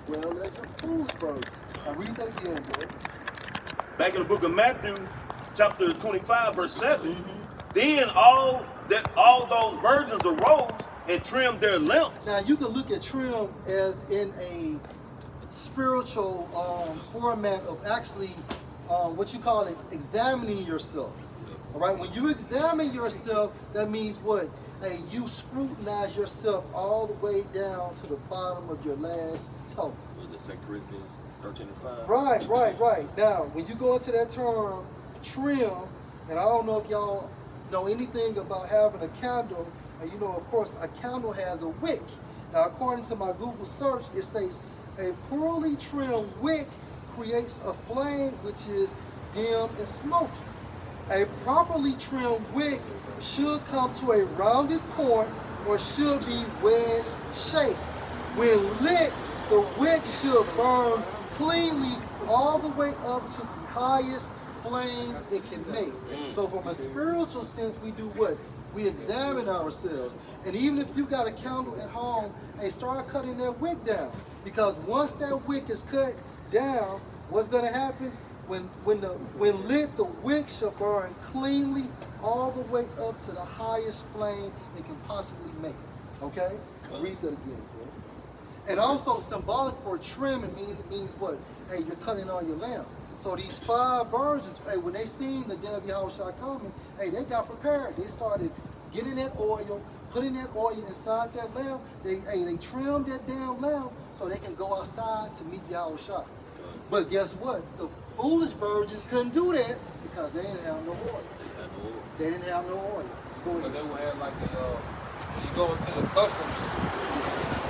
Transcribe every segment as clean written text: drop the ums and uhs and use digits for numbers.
well as the foolish virgins. Now read that again, boy. Back in the book of Matthew, chapter 25, verse 7, then all those virgins arose and trimmed their lamps. Now you can look at trim as in a spiritual format of actually what you call it, examining yourself. All right, when you examine yourself, that means what? Hey, you scrutinize yourself all the way down to the bottom of your last toe. That's 2 Corinthians 13:5. Right. Now, when you go into that term trim, and I don't know if y'all know anything about having a candle, and you know, of course, a candle has a wick. Now, according to my Google search, it states a poorly trimmed wick creates a flame which is dim and smoky. A properly trimmed wick should come to a rounded point or should be wedge shaped. When lit, the wick should burn cleanly all the way up to the highest flame it can make. So from a spiritual sense, we do what? We examine ourselves. And even if you got a candle at home, hey, start cutting that wick down. Because once that wick is cut down, what's going to happen? When lit, the wick shall burn cleanly all the way up to the highest flame it can possibly make. Okay? Read that again, bro. And also symbolic for trim, it means what? Hey, you're cutting on your lamp. So these 5 virgins, hey, when they seen the day of Yahushua coming, hey, they got prepared. They started getting that oil, putting that oil inside that lamp. They trimmed that damn lamp so they can go outside to meet Yahushua. But guess what? The foolish virgins couldn't do that because they didn't have no oil. They didn't have no oil. Go ahead. So they would have like when you go into the customs,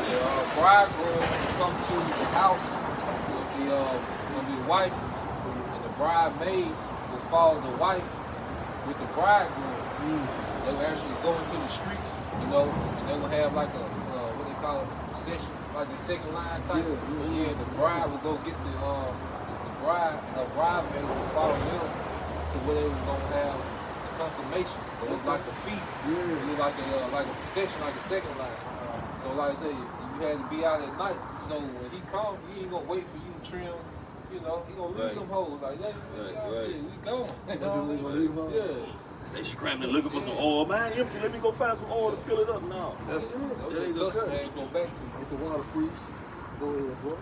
the bridegroom will come to the house with the wife, and the bridemaids will follow the wife with the bridegroom. They would actually go into the streets, you know, and they would have like a what they call it, session, like the second line type. Yeah, the bride would go get the bride, and the bridemaid would follow them to where they were gonna have the consummation. It looked like a feast. It looked like a procession, like a second line. So like I say, you had to be out at night. So when he come, he ain't gonna wait for you to trim. You know, he gonna leave them hoes like, yeah, we gone. Yeah. They scrambling looking for some oil. Man, empty. Let me go find some oil to fill it up now. That's it. There you go. Go back to Get the water freeze. Go ahead, bro.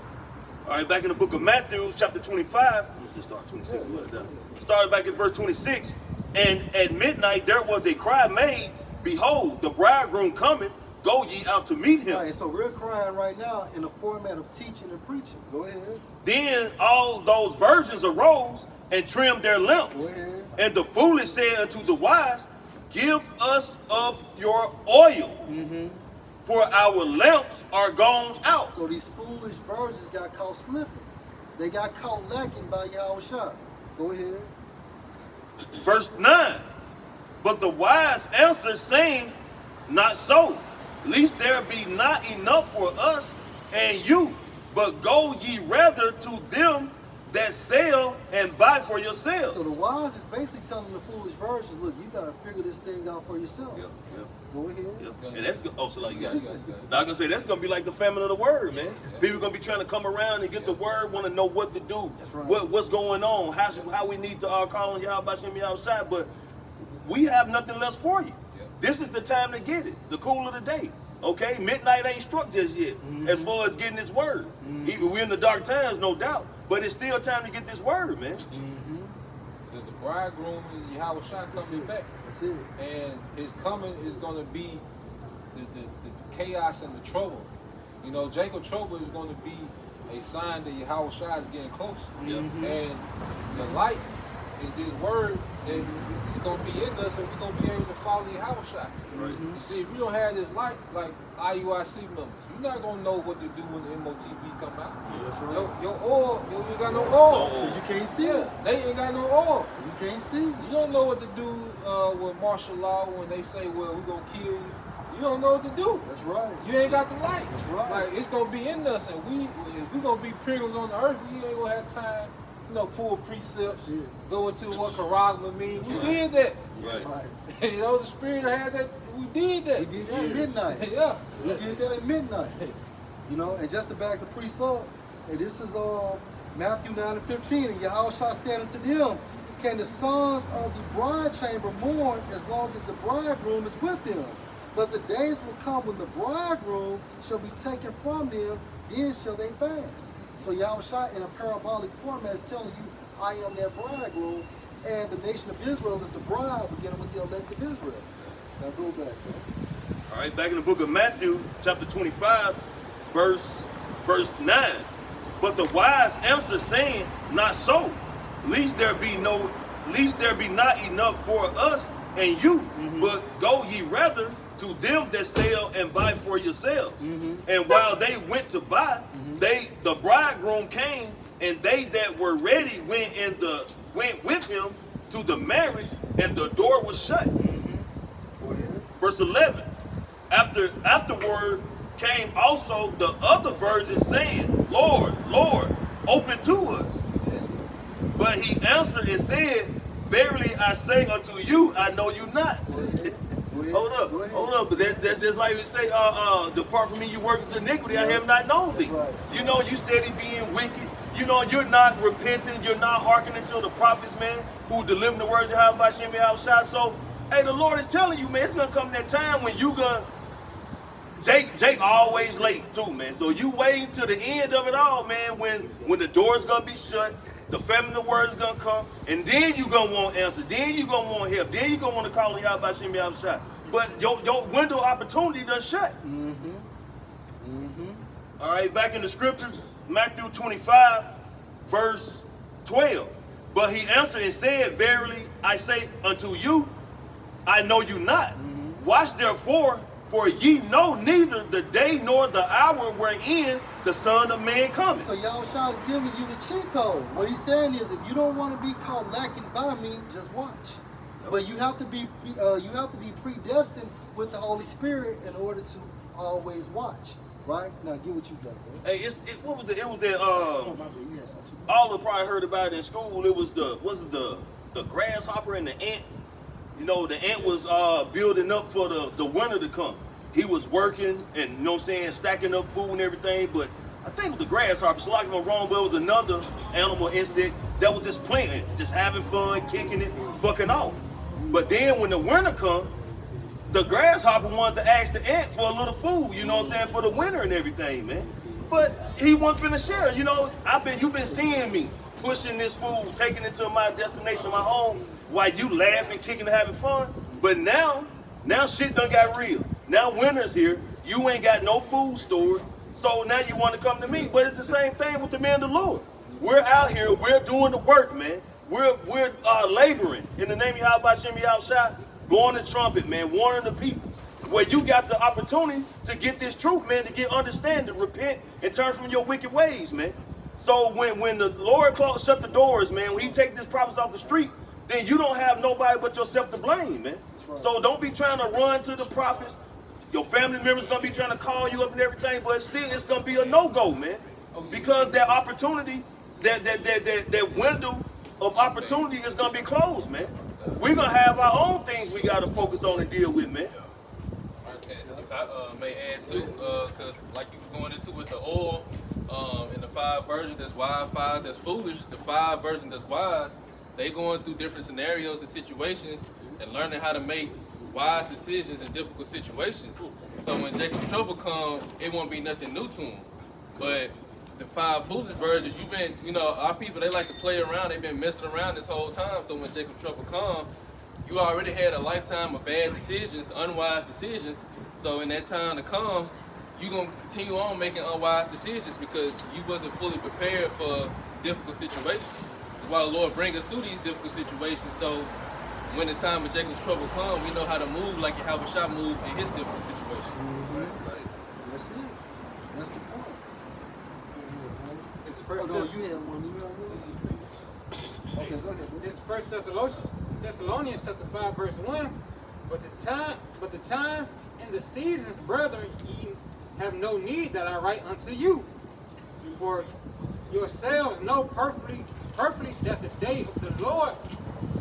All right, back in the book of Matthew, chapter 25. Let's just start 26. Started back at verse 26. And at midnight there was a cry made, behold, the bridegroom cometh, go ye out to meet him. All right, so we're crying right now in the format of teaching and preaching. Go ahead. Then all those virgins arose and trimmed their lamps. Go ahead. And the foolish said unto the wise, give us of your oil, for our lamps are gone out. So these foolish virgins got caught slipping. They got caught lacking by Yahushua. Go ahead. Verse 9. But the wise answered, saying, not so, lest there be not enough for us and you, but go ye rather to them that sell and buy for yourselves. So the wise is basically telling the foolish virgins, look, you got to figure this thing out for yourself. Yep. Go ahead. And that's so like you got. Now I'm gonna say that's gonna be like the famine of the word, man. People gonna be trying to come around and get the word, want to know what to do, That's right. what's going on, how we need to call on Yahweh Shem outside, but we have nothing less for you. This is the time to get it, the cool of the day. Okay, midnight ain't struck just yet as far as getting this word. Even we're in the dark times, no doubt, but it's still time to get this word, man. Because the bridegroom is Yahushua coming back. That's it. And his coming is going to be the chaos and the trouble. You know, Jacob trouble is going to be a sign that Yahushua is getting close. And the light is this word that it's going to be in us, and we're going to be able to follow Yahushua. Right. You see, if you don't have this light, like IUIC members, you're not going to know what to do when the MOTB come out. That's right. Your oil, you ain't got no oil. So you can't see Yeah, it. they ain't got no oil. You can't see. You don't know what to do with martial law when they say, well, we're going to kill you. You don't know what to do. That's right. You ain't got the light. That's right. Like, it's going to be in us, and we going to be pilgrims on the earth. We ain't going to have time, you know, pull precepts, That's it. go into what charagma means. We did that. Right. You know, the Spirit had that. We did that. We did that at midnight. Yeah. We did that at midnight. You know, and just to back the priest up, Hey, this is Matthew 9:15, and Yahushua said unto them, can the sons of the bride chamber mourn as long as the bridegroom is with them? But the days will come when the bridegroom shall be taken from them, then shall they fast. So Yahushua in a parabolic format is telling you, I am that bridegroom, and the nation of Israel is the bride, beginning with the elect of Israel. Now go back. All right, back in the book of Matthew, chapter 25, verse 9. But the wise answer saying, not so, lest there be not enough for us and you, but go ye rather to them that sell and buy for yourselves. And while they went to buy, the bridegroom came, and they that were ready went with him to the marriage, and the door was shut. Go ahead. Verse 11. Afterward came also the other virgins, saying, Lord, Lord, open to us. But he answered and said, verily I say unto you, I know you not. Go ahead. Go ahead. Hold up. But that's just like we say, depart from me, you workers of iniquity, I have not known thee. Right. You know, you steady being wicked. You know, you're not repenting, you're not hearkening to the prophets, man, who delivering the words of Yahushua. So, hey, the Lord is telling you, man, it's gonna come that time when you gonna Jake always late too, man. So you waiting to the end of it all, man, when the door's gonna be shut, the feminine word is gonna come, and then you gonna want answer, then you gonna want help, then you gonna want to call on Yahushua. But your window of opportunity done shut. All right, back in the scriptures, Matthew 25, verse 12. But he answered and said, verily I say unto you, I know you not. Watch therefore, for ye know neither the day nor the hour wherein the Son of Man cometh. So Yahushua is giving you the cheat code. What he's saying is, if you don't want to be caught lacking by me, just watch. But you have to be predestined with the Holy Spirit in order to always watch. Right? Now get what you got, bro. Hey, what was that? Oh, my bad. You had something too. All of probably heard about it in school. It was the grasshopper and the ant. You know, the ant was building up for the winter to come. He was working and, you know what I'm saying, stacking up food and everything, but I think it was the grasshopper, so like if I'm wrong, but it was another animal, insect, that was just playing, just having fun, kicking it, fucking off. But then when the winter come, the grasshopper wanted to ask the ant for a little food, you know what I'm saying, for the winter and everything, man. But he wasn't finna share, you know, you've been seeing me pushing this food, taking it to my destination, my home, while you laughing, kicking, and having fun. But now shit done got real. Now winter's here, you ain't got no food stored, so now you want to come to me. But it's the same thing with the men of the Lord. We're out here, we're doing the work, man. We're laboring in the name of Yahushua, blowing the trumpet, man, warning the people. Where you got the opportunity to get this truth, man, to get understanding, repent, and turn from your wicked ways, man. So when the Lord shut the doors, man, when he take this prophets off the street, then you don't have nobody but yourself to blame, man. Right. So don't be trying to run to the prophets. Your family members gonna be trying to call you up and everything, but still it's gonna be a no-go, man. Because that opportunity, that window of opportunity is gonna be closed, man. We're gonna have our own things we gotta focus on and deal with, man. If I may add too, because like you were going into with the oil, and the 5 virgins that's wise, 5 that's foolish, the 5 virgins that's wise, they going through different scenarios and situations and learning how to make wise decisions in difficult situations. So when Jacob's trouble come, it won't be nothing new to him. But the 5 foolish virgins, our people, they like to play around. They've been messing around this whole time. So when Jacob's trouble come, you already had a lifetime of bad decisions, unwise decisions. So in that time to come, you're going to continue on making unwise decisions because you wasn't fully prepared for difficult situations. That's why the Lord brings us through these difficult situations. So when the time of Jacob's trouble comes, we know how to move like Yahushua moved in his difficult situation. Right. That's it. That's the point. It's first You had one. Okay, go ahead. Bro. It's First Thessalonians chapter 5 verse 1. But the times and the seasons, brethren, ye have no need that I write unto you. For yourselves know perfectly that the day of the Lord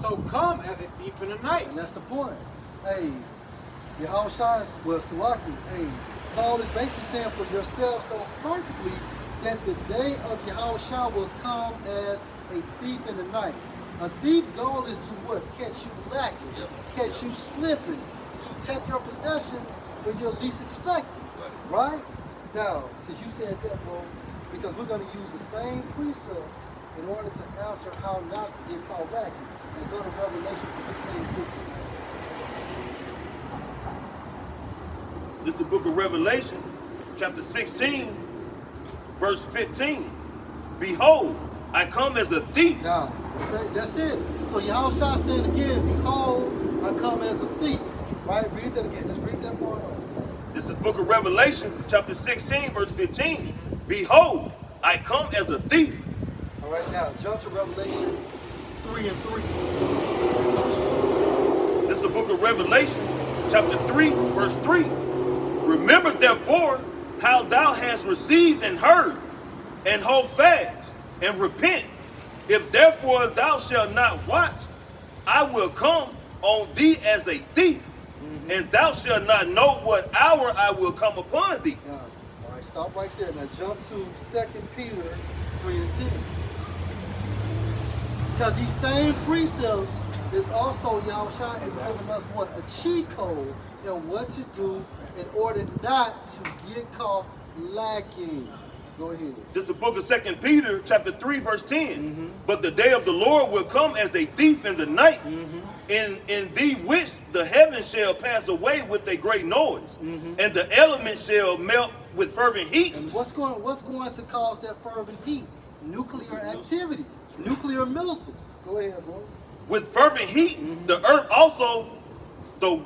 so come as a thief in the night. And that's the point. Hey, Yahushua, Salaki, hey, Paul is basically saying for yourselves know perfectly that the day of Yahushua will come as a thief in the night. A thief's goal is to what? Catch you lacking, Yep. catch you slipping, to take your possessions when you're least expected. Right? Now, since you said that, bro, because we're going to use the same precepts in order to answer how not to get caught lacking. And go to Revelation 16:15. This is the book of Revelation, chapter 16, verse 15. Behold, I come as a thief. Now, that's it. So Yahushua said again, behold, I come as a thief. Right? Read that again. Just read that part on. This is the book of Revelation, chapter 16, verse 15. Behold, I come as a thief. All right, now jump to Revelation 3:3. This is the book of Revelation, chapter 3, verse 3. Remember therefore how thou hast received and heard, and hold fast, and repent. If therefore thou shalt not watch, I will come on thee as a thief, and thou shalt not know what hour I will come upon thee. Now, all right, stop right there. Now jump to 2 Peter 3:10. Because these same precepts is also Yahushua is giving us what? A cheat code in what to do in order not to get caught lacking. Go ahead. This is the book of 2 Peter, chapter 3, verse 10. But the day of the Lord will come as a thief in the night, in thee which the heavens shall pass away with a great noise, and the elements shall melt with fervent heat. And what's going to cause that fervent heat? Nuclear activity, nuclear missiles. Go ahead, bro. With fervent heat, the earth also, the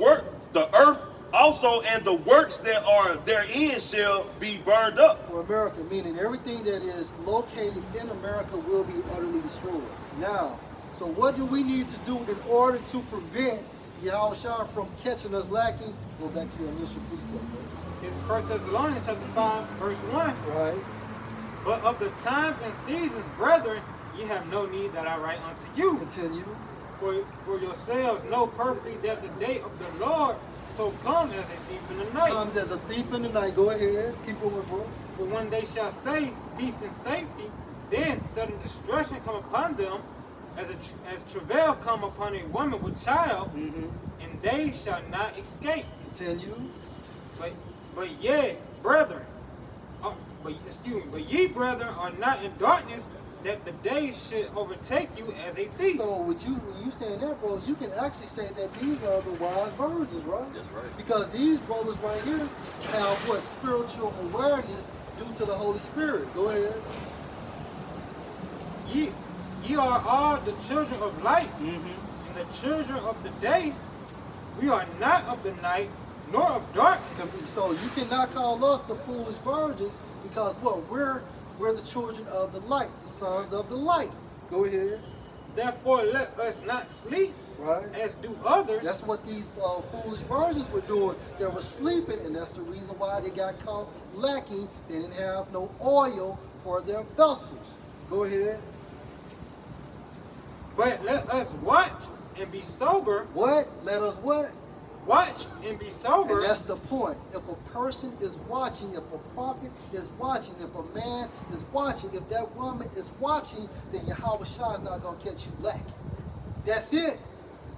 earth also, and the works that are therein shall be burned up. For America, meaning everything that is located in America will be utterly destroyed. Now, so what do we need to do in order to prevent Yahushua from catching us lacking? Go back to your initial precept, bro. It's 1 Thessalonians chapter 5, verse 1. Right. But of the times and seasons, brethren, ye have no need that I write unto you. Continue. For yourselves know perfectly that the day of the Lord so come as a thief in the night. Comes as a thief in the night. Go ahead. Keep going, bro. For when they shall say peace and safety, then sudden destruction come upon them, as travail come upon a woman with child, and they shall not escape. Continue. But ye, brethren, but ye, brethren, are not in darkness, that the day should overtake you as a thief. So when you saying that, bro, you can actually say that these are the wise virgins, right? That's right. Because these brothers right here have what? Spiritual awareness due to the Holy Spirit. Go ahead. Ye are all the children of light, and the children of the day. We are not of the night, nor of darkness. So you cannot call us the foolish virgins because what? We're the children of the light, the sons of the light. Go ahead. Therefore, let us not sleep, Right. as do others. That's what these foolish virgins were doing. They were sleeping, and that's the reason why they got caught lacking. They didn't have no oil for their vessels. Go ahead. But let us watch and be sober. What? Let us what? Watch and be sober. And that's the point. If a person is watching, if a prophet is watching, if a man is watching, if that woman is watching, then Yahweh Shah is not going to catch you lacking. That's it.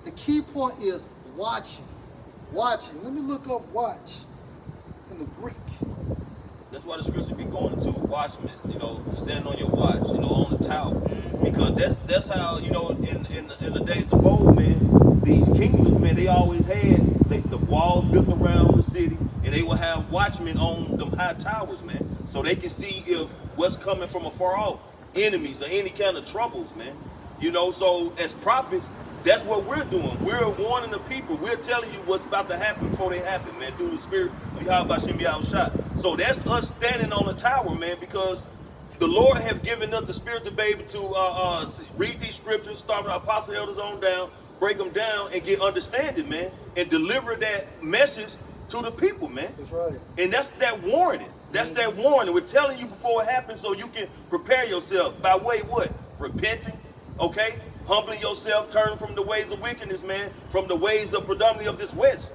The key point is watching. Watching. Let me look up watch in the Greek. That's why the scripture be going to watchmen, stand on your watch, on the tower. Because that's how, in the days of old, man, these kingdoms, man, they always had the walls built around the city, and they will have watchmen on them high towers, man, so they can see if what's coming from afar off, enemies or any kind of troubles, man. So as prophets, that's what we're doing. We're warning the people. We're telling you what's about to happen before they happen, man, through the spirit of Yahweh Shem Yahushua. So that's us standing on the tower, man, because the Lord have given us the spirit to be able to read these scriptures, start with our apostle elders on down, break them down, and get understanding, man, and deliver that message to the people, man. That's right. And that's that warning. That's that warning. We're telling you before it happens so you can prepare yourself by way what? Repenting, okay? Humbling yourself, turning from the ways of wickedness, man, from the ways of predominantly of this West.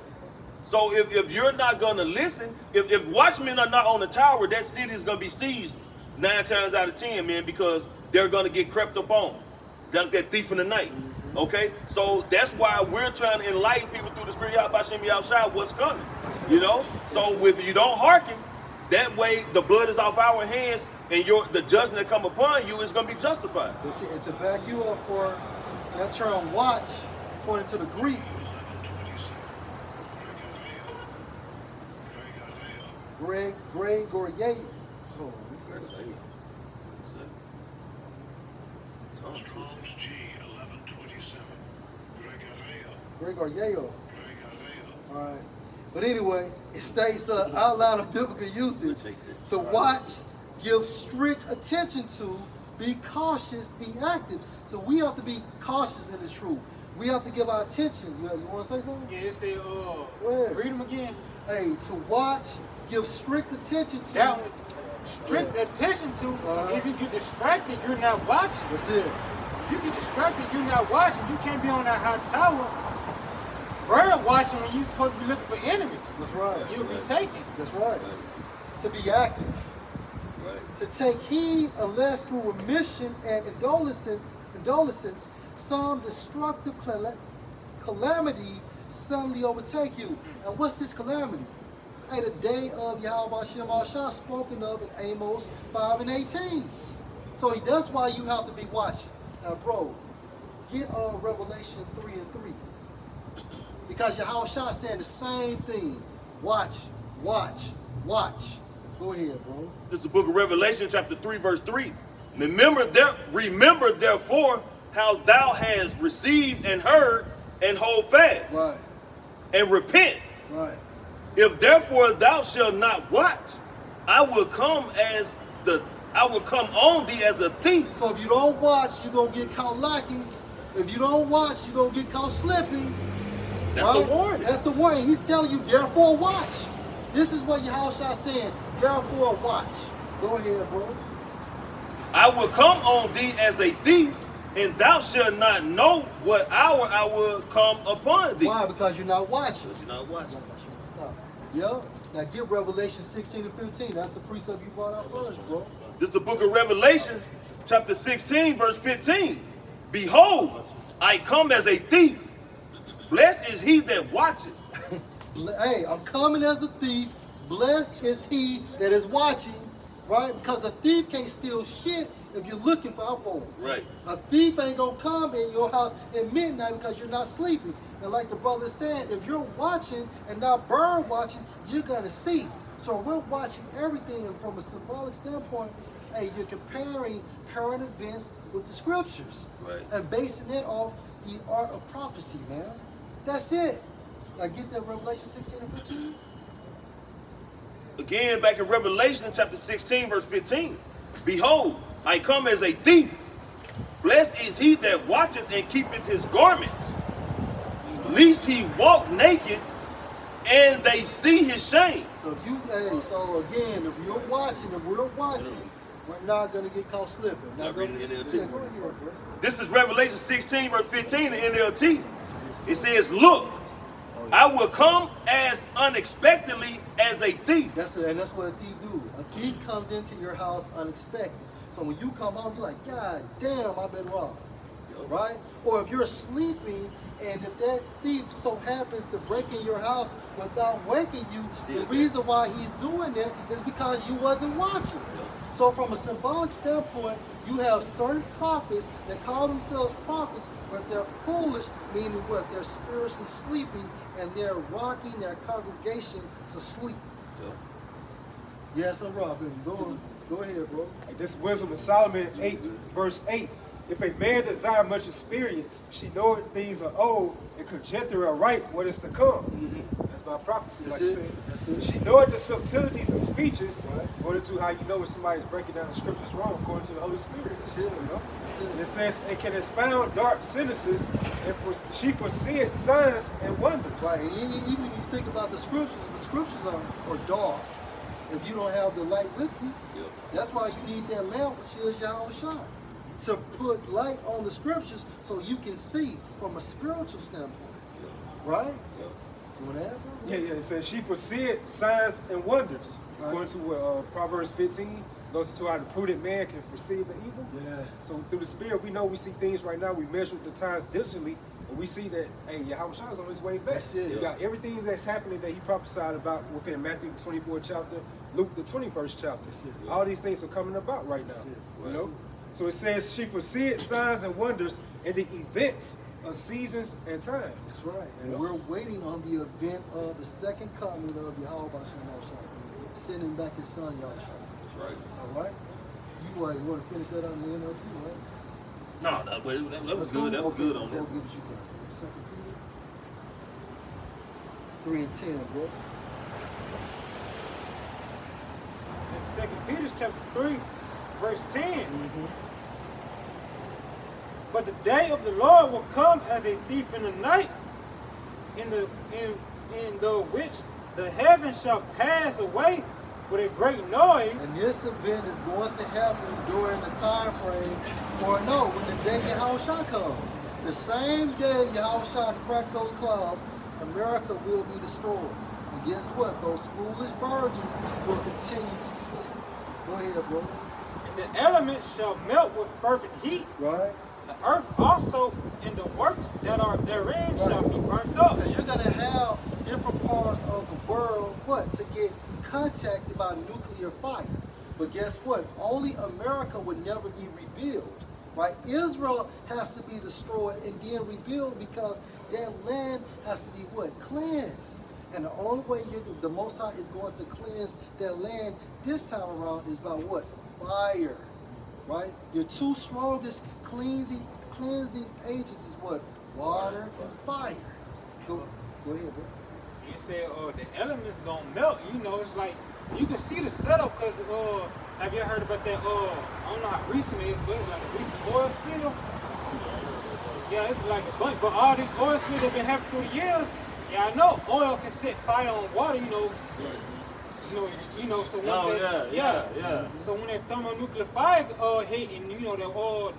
So if you're not going to listen, if watchmen are not on the tower, that city is going to be seized 9 times out of 10, man, because they're gonna get crept up on. That thief in the night. Okay? So that's why we're trying to enlighten people through the Spirit of Yahweh Yahushua what's coming. You know? So if you don't hearken, that way the blood is off our hands and the judgment that come upon you is gonna be justified. But see, and to back you up for that term watch, according to the Greek, Gregoriate. Hold on, let me see. Strong's G 1127. Gregorieo. Alright. But anyway, it states outline of biblical usage. To watch, give strict attention to, be cautious, be active. So we have to be cautious in this truth. We have to give our attention. You want to say something? Yeah, it say, ahead. read them again. Hey, to watch, give strict attention to. That one, strict attention to. If you get distracted, you're not watching. That's it. If you get distracted, you're not watching. You can't be on that high tower bird watching when you're supposed to be looking for enemies. That's right. You'll be taken. That's right. To be active. Right. To take heed unless through remission and indulgence some destructive calamity suddenly overtake you. And what's this calamity? Hey, the day of Yahweh Shem Shah spoken of in Amos 5 and 18. So that's why you have to be watching. Now, bro, get on Revelation 3 and 3. Because Yahweh Shah saying the same thing. Watch, watch, watch. Go ahead, bro. This is the book of Revelation, chapter 3, verse 3. Remember therefore how thou hast received and heard, and hold fast. Right, And repent. right. If therefore thou shalt not watch, I will come on thee as a thief. So if you don't watch, you're going to get caught lacking. If you don't watch, you're going to get caught slipping. That's a warning. That's the warning. He's telling you, therefore watch. This is what Yahushua is saying. Therefore watch. Go ahead, bro. I will come on thee as a thief, and thou shalt not know what hour I will come upon thee. Why? Because you're not watching. You're not watching. Yeah. Now get Revelation 16 and 15. That's the precept you brought out first, bro. This is the book of Revelation, chapter 16, verse 15. Behold, I come as a thief. Blessed is he that watcheth. Hey, I'm coming as a thief. Blessed is he that is watching, right? Because a thief can't steal shit if you're looking for alcohol. Right. A thief ain't gonna come in your house at midnight because you're not sleeping. And like the brother said, if you're watching and not bird watching, you're gonna see. So we're watching everything, and from a symbolic standpoint, hey, you're comparing current events with the scriptures. Right. And basing it off the art of prophecy, man. That's it. Now get that Revelation 16 and 15. Again, back in Revelation chapter 16, verse 15. Behold, I come as a thief. Blessed is he that watcheth and keepeth his garments, lest he walk naked and they see his shame. So if you, hey, so again, if you're watching, if we're watching, we're not gonna get caught slipping. That's Not reading gonna NLT. yeah, go ahead, bro. This is Revelation 16, verse 15 in NLT. It says, look, I will come as unexpectedly as a thief. And that's what a thief do. A thief comes into your house unexpected. So when you come home, you're like, God damn, I've been robbed. Right? Or if you're sleeping and if that thief so happens to break in your house without waking you, the reason why he's doing that is because you wasn't watching. So from a symbolic standpoint, you have certain prophets that call themselves prophets, but they're foolish, meaning what? They're spiritually sleeping and they're rocking their congregation to sleep. Yes, I'm Robin. Go ahead, bro. This wisdom of Solomon 8, verse 8. If a man desire much experience, she knoweth things are old, and conjecture aright what is to come. That's my prophecy, That's like it. you said. That's it. She knoweth the subtleties of speeches, Right. according to how you know when somebody's breaking down the scriptures wrong, according to the Holy Spirit. That's it. You know? That's And it. it says, and can expound dark sentences, and she foreseeth signs and wonders. Right, and even if you think about the scriptures are dark. If you don't have the light with you, that's why you need that lamp, which is Yahweh Shai, to put light on the scriptures so you can see from a spiritual standpoint. Right? You want to add, bro? Yeah, it says she foreseeth signs and wonders, Right. according to Proverbs 15, goes into how the prudent man can foresee the evil. Yeah. So through the Spirit, we know we see things right now. We measure the times diligently, and we see that, hey, Yahweh Shai is on his way back. That's it. You got everything that's happening that he prophesied about within Matthew 24 chapter, Luke the 21st chapter. That's it. All these things are coming about right now. That's it. You know? So it says she foreseeth signs and wonders in the events of seasons and times. That's right. And we're waiting on the event of the second coming of Yahweh Bashem Shai, sending back his son Yahweh. That's right. All right? You want to finish that on the NLT, right? No, but that was good. That was good on Go that. get what you got. 2 Peter 3 and 10, bro. In 2 Peter chapter 3, verse 10. But the day of the Lord will come as a thief in the night, in the which the heavens shall pass away with a great noise. And this event is going to happen during the time frame, or no, when the day Yahweh Shai comes. The same day Yahweh Shai cracked those clouds, America will be destroyed. And guess what? Those foolish virgins will continue to sleep. Go ahead, bro. And the elements shall melt with fervent heat. Right? The earth also and the works that are therein shall be burnt up. Because you're going to have different parts of the world, to get contacted by nuclear fire. But guess what? Only America would never be rebuilt. Right? Israel has to be destroyed and then rebuilt because that land has to be cleansed. And the only way the Most High is going to cleanse that land this time around is by what? Fire. Right? Your two strongest cleansing agents is what? Water and fire. Go ahead, bro. You said the elements gonna melt. You know, it's like you can see the setup because have you heard about that? I don't know how recent it is, but it's like a recent oil spill. Yeah, it's like a bunch. But all these oil spills that been happening through the years. Yeah, I know oil can set fire on water. So when So when that thermonuclear fire hit, and the oil,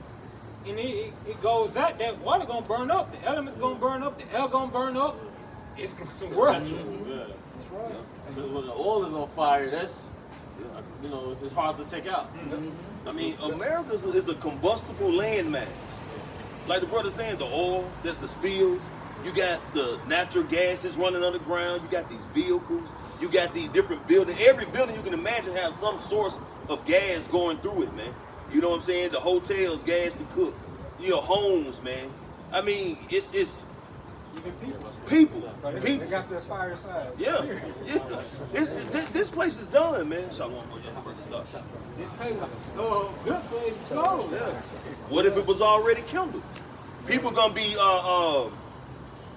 and it goes out, that water gonna burn up. The elements gonna burn up. The air gonna burn up. It's gonna work. That's right. Because when the oil is on fire, that's, it's hard to take out. I mean, America is a combustible landmass. Like the brother saying, the oil, the spills, you got the natural gases running underground, you got these vehicles, you got these different buildings. Every building you can imagine has some source of gas going through it, man. You know what I'm saying? The hotels, gas to cook. Homes, man. I mean, it's Even people. They got their fire side. Yeah. This place is done, man. Shalom. This place was good to explode. Yeah. What if it was already kindled? People gonna be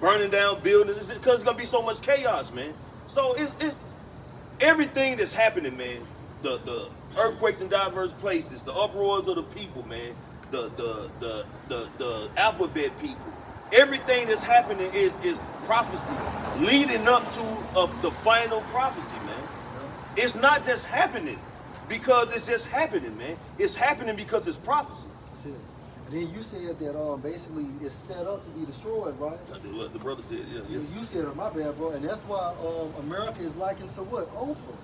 burning down buildings because it's gonna be so much chaos, man. So it's everything that's happening, man. The earthquakes in diverse places, the uproars of the people, man. The alphabet people. Everything that's happening is prophecy leading up to the final prophecy, man. It's not just happening because it's just happening, man. It's happening because it's prophecy. That's it. And then you said that basically it's set up to be destroyed, right? The brother said, yeah. You said it, my bad, bro. And that's why America is likened to what? Ophir,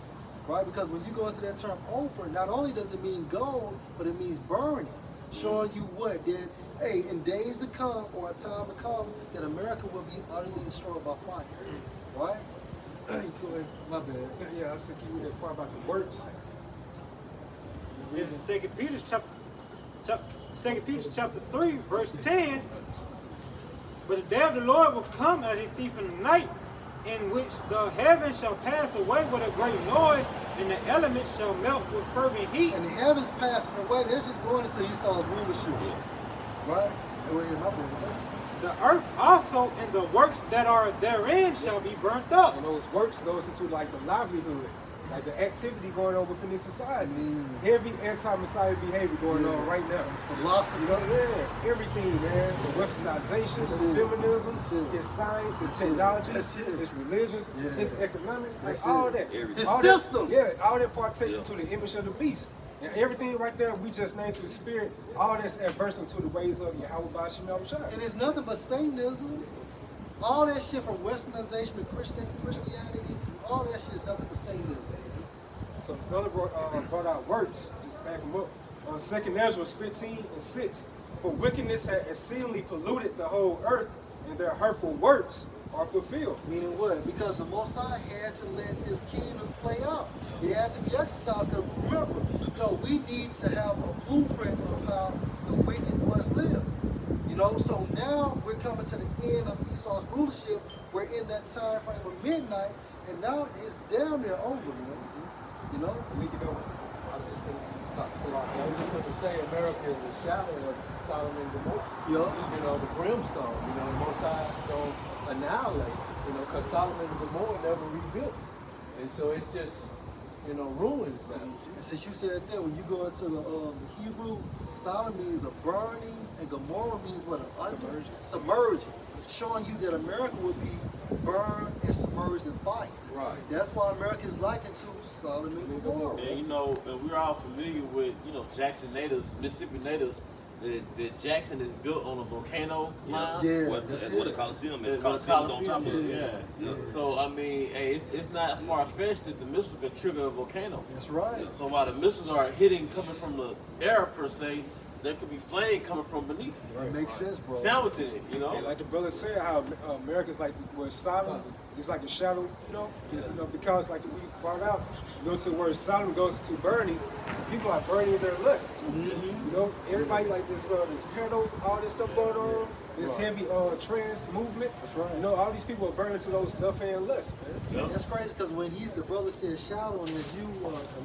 right? Because when you go into that term Ophir, not only does it mean gold, but it means burning. Showing you what? That, hey, in days to come or a time to come, that America will be utterly destroyed by fire, right? My bad. Yeah, I was thinking you that part about the works. This is 2 Peter chapter 3, verse 10. But the day of the Lord will come as a thief in the night, in which the heavens shall pass away with a great noise, and the elements shall melt with fervent heat. And the heavens passing away, that's just going into Esau's rulership, right? Go ahead, my bad. The earth also and the works that are therein shall be burnt up. And those works goes into like the livelihood, like the activity going on within this society. Heavy anti-Messiah behavior going on right now. It's philosophy. Yeah, everything, man. The westernization, That's it's it. feminism, That's it. it's science, it's That's it. technology, That's it. it's religious, Yeah. it's economics, That's like all it. that. Everything. The All that- system. Yeah, all that partakes into the image of the beast. And everything right there we just named through the spirit, all that's adverse to the ways of Yahweh Bashem Yahushua. And it's nothing but Satanism. All that shit from westernization to Christianity, all that shit is nothing but Satanism. So the brother brought out works, just back them up. 2 Ezra 15:6. For wickedness had exceedingly polluted the whole earth, and their hurtful works are fulfilled. Meaning what? Because the Most High had to let this kingdom play out. It had to be exercised. Because remember, we need to have a blueprint of how the wicked must live. You know, so now we're coming to the end of Esau's rulership. We're in that time frame of midnight, and now it's damn near over, man. You know? I was just going to say America is a shadow of Sodom and Gomorrah. Yeah. You know, the brimstone, the Most High don't annihilate, because Sodom and Gomorrah never rebuilt. And so it's just, ruins now. And since you said that, when you go into the Hebrew, Sodom means a burning, and Gomorrah means what? Submerging. Showing you that America would be burned and submerged in fire. Right. That's why America is likened to Sodom and Gomorrah. And we're all familiar with, Jackson natives, Mississippi natives, that Jackson is built on a volcano line. Yeah, What that's the it. Coliseum The is. Coliseum's on top of it. yeah. So I mean, hey, it's not far fetched that the missiles could trigger a volcano. That's right. So while the missiles are hitting coming from the air per se, there could be flame coming from beneath it, That makes sense, bro. sandwiching it. And like the brother said, how America's like where Sodom is like a shadow, because like we brought out, you go to where Sodom goes to burning, so people are burning their lusts. Everybody like this pedo, all this stuff going on, this heavy trans movement. That's right. All these people are burning to those left-hand lusts, man. That's crazy because when the brother said shadow, and as you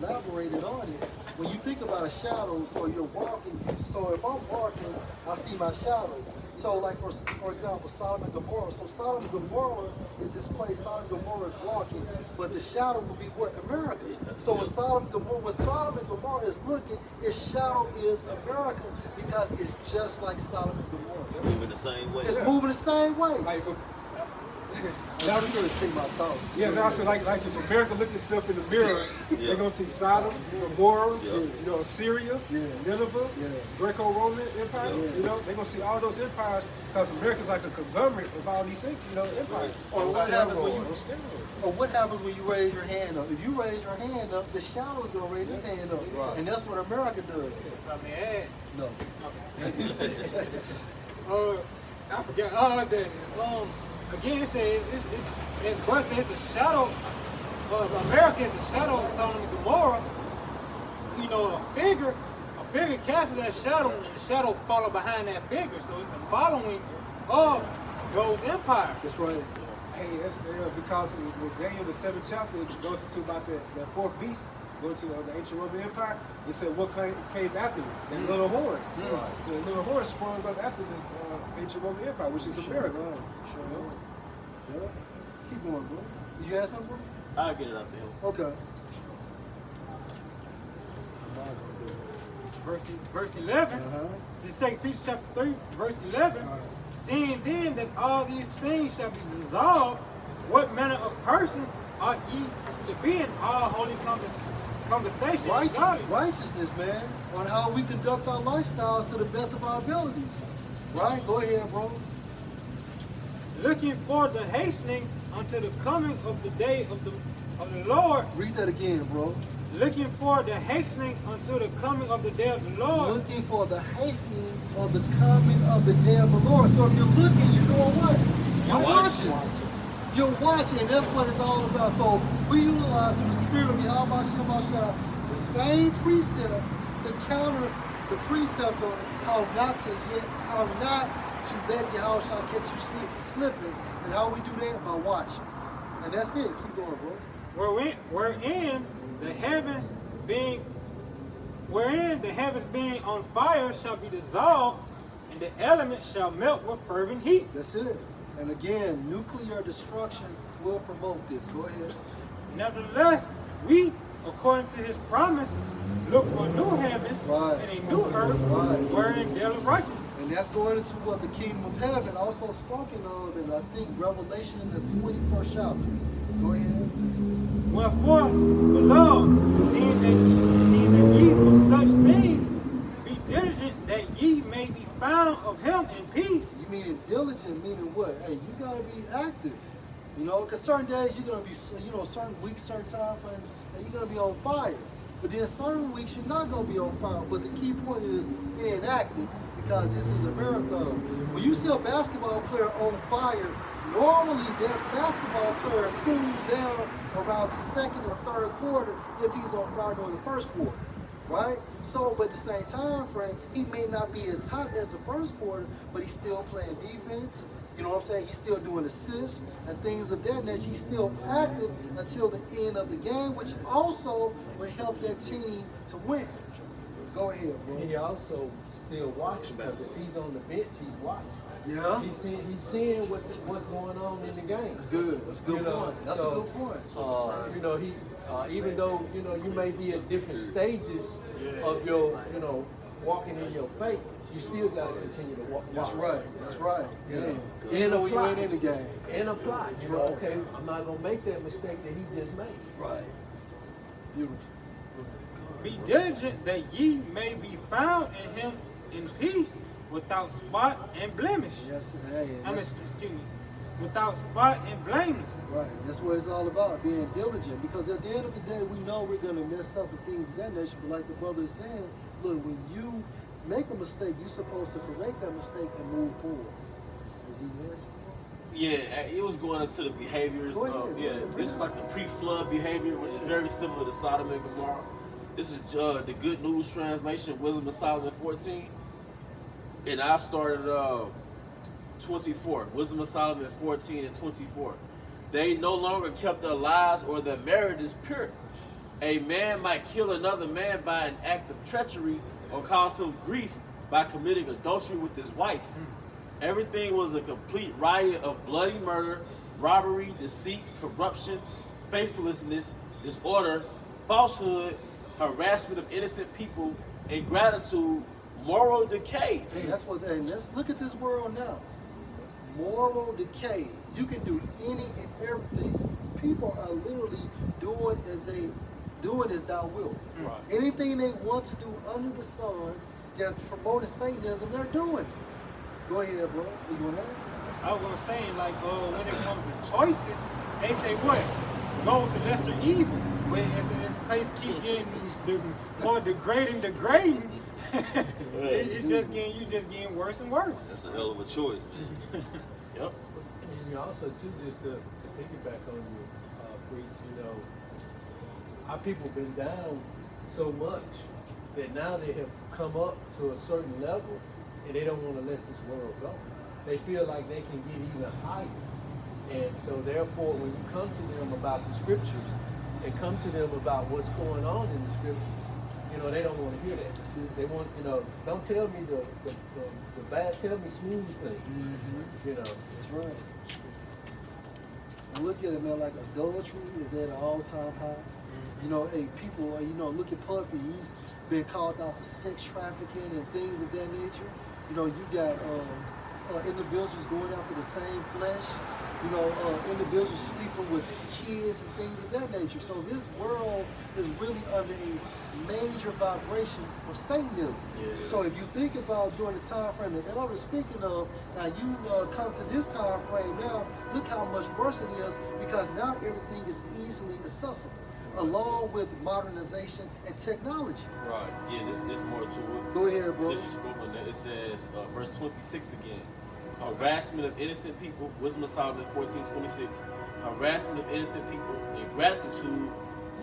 elaborated on it, when you think about a shadow, so you're walking, so if I'm walking, I see my shadow. So like for example, Sodom and Gomorrah. So Sodom and Gomorrah is this place, Sodom and Gomorrah is walking, but the shadow will be what? America. So when Sodom and Gomorrah is looking, its shadow is America because it's just like Sodom and Gomorrah. Moving the same way. It's moving the same way. Like, Now I'm going to take my thought. yeah, now so like if America look itself in the mirror, they're gonna see Sodom, Gomorrah, Syria, Nineveh, Greco-Roman Empire. They're gonna see all those empires because America's like a conglomerate of all these empires. Or what happens when you On steroids. Or what happens when you raise your hand up? If you raise your hand up, the shadow is going to raise his hand up. Right. And that's what America does. If I may add, No. I forgot all that. Again, it says it's a shadow. America is a shadow of Sodom and Gomorrah. A figure casts that shadow, and the shadow follow behind that figure. So it's a following of those empires. That's right. Hey, that's because with Daniel the 7th chapter, it goes into about that fourth beast going to the ancient Roman Empire. It said what came after it? That little horn. Right. So the little horn sprung up after this ancient Roman Empire, which is America. Right. Sure. Yeah. Keep going, bro. You had something, bro? I'll get it out to him. Okay. Verse 11. This is 2 Peter chapter 3, verse 11. Seeing then that all these things shall be dissolved, what manner of persons ought ye to be in all holy conversation? Righteousness, man, on how we conduct our lifestyles to the best of our abilities. Right? Go ahead, bro. Looking for the hastening unto the coming of the day of the Lord. Read that again, bro. Looking for the hastening unto the coming of the day of the Lord. Looking for the hastening of the coming of the day of the Lord. So if you're looking, you're doing what? You're watching. You're watching, and that's what it's all about. So we utilize through the spirit of Yahweh Shemashah the same precepts to counter the precepts on how not to let Yahweh catch you slipping, and how we do that by watching. And that's it. Keep going, bro. Wherein the heavens being on fire shall be dissolved, and the elements shall melt with fervent heat. That's it. And again, nuclear destruction will promote this. Go ahead. Nevertheless, we, according to his promise, look for new heavens and a new earth wherein dwelleth righteousness. And that's going into what the kingdom of heaven also spoken of in, I think, Revelation in the 21st chapter. Go ahead. Wherefore, beloved, seeing that ye for such things be diligent, that ye may be found of him in peace. You meaning diligent, meaning what? Hey, you got to be active. Because certain days you're going to be, certain weeks, certain time frames, and you're gonna be on fire. But then certain weeks you're not gonna be on fire. But the key point is being active because this is a marathon. When you see a basketball player on fire, normally that basketball player cools down around the second or third quarter if he's on fire during the first quarter. Right? So, but at the same time frame, he may not be as hot as the first quarter, but he's still playing defense. You know what I'm saying? He's still doing assists and things of that nature. He's still active until the end of the game, which also will help that team to win. Go ahead, bro. He also still watching because if he's on the bench, he's watching. Yeah. He's seeing what's going on in the game. That's good. That's a good point. That's a good point. You know, even though you may be at different stages of your walking in your faith, you still got to continue to walk. That's right. That's right. Yeah. And Even when you apply. ain't in the game. And apply. Okay, I'm not gonna make that mistake that he just made. Right. Beautiful. Be diligent that ye may be found in him in peace, without spot and blemish. Yes, hey, Excuse me, without spot and blameless. right. That's what it's all about, being diligent. Because at the end of the day, we know we're going to mess up and things of that nature. But like the brother is saying, look, when you make a mistake, you're supposed to correct that mistake and move forward. Is he messing? Yeah, it was going into the behaviors Go of, ahead. this is like the pre-flood behavior, which is very similar to Sodom and Gomorrah. This is the Good News Translation, Wisdom of Solomon 14. And I started 24, Wisdom of Solomon 14 and 24. They no longer kept their lives or their marriages pure. A man might kill another man by an act of treachery or cause him grief by committing adultery with his wife. Everything was a complete riot of bloody murder, robbery, deceit, corruption, faithlessness, disorder, falsehood, harassment of innocent people, ingratitude, moral decay. And that's what. And let's look at this world now. Moral decay. You can do any and everything. People are literally doing as thou wilt. Right. Anything they want to do under the sun that's promoting Satanism, they're doing it. Go ahead, bro. You doing that? I was gonna say, like, when it comes to choices, they say what? Go with the lesser evil. But as this place keep getting more degrading, it's just getting worse and worse. That's a hell of a choice, man. Yep. And you also too, just to piggyback on you, Priest, our people been down so much that now they have come up to a certain level and they don't want to let this world go. They feel like they can get even higher. And so therefore, when you come to them about the scriptures and come to them about what's going on in the scriptures, they don't want to hear that. They want, don't tell me the bad, tell me smooth things. That's right. And look at it, man. Like adultery is at an all-time high. People. Look at Puffy. He's been called out for sex trafficking and things of that nature. You got individuals going after the same flesh. Individuals sleeping with kids and things of that nature. So this world is really under a major vibration of Satanism. Yeah. So if you think about during the time frame that Elder is speaking of, now you come to this time frame now, look how much worse it is because now everything is easily accessible, along with modernization and technology. Right. Yeah, there's more to it. Go ahead, bro. Since you spoke on that, it says, verse 26 again. Harassment of innocent people, Wisdom of Solomon 14:26. Harassment of innocent people, ingratitude,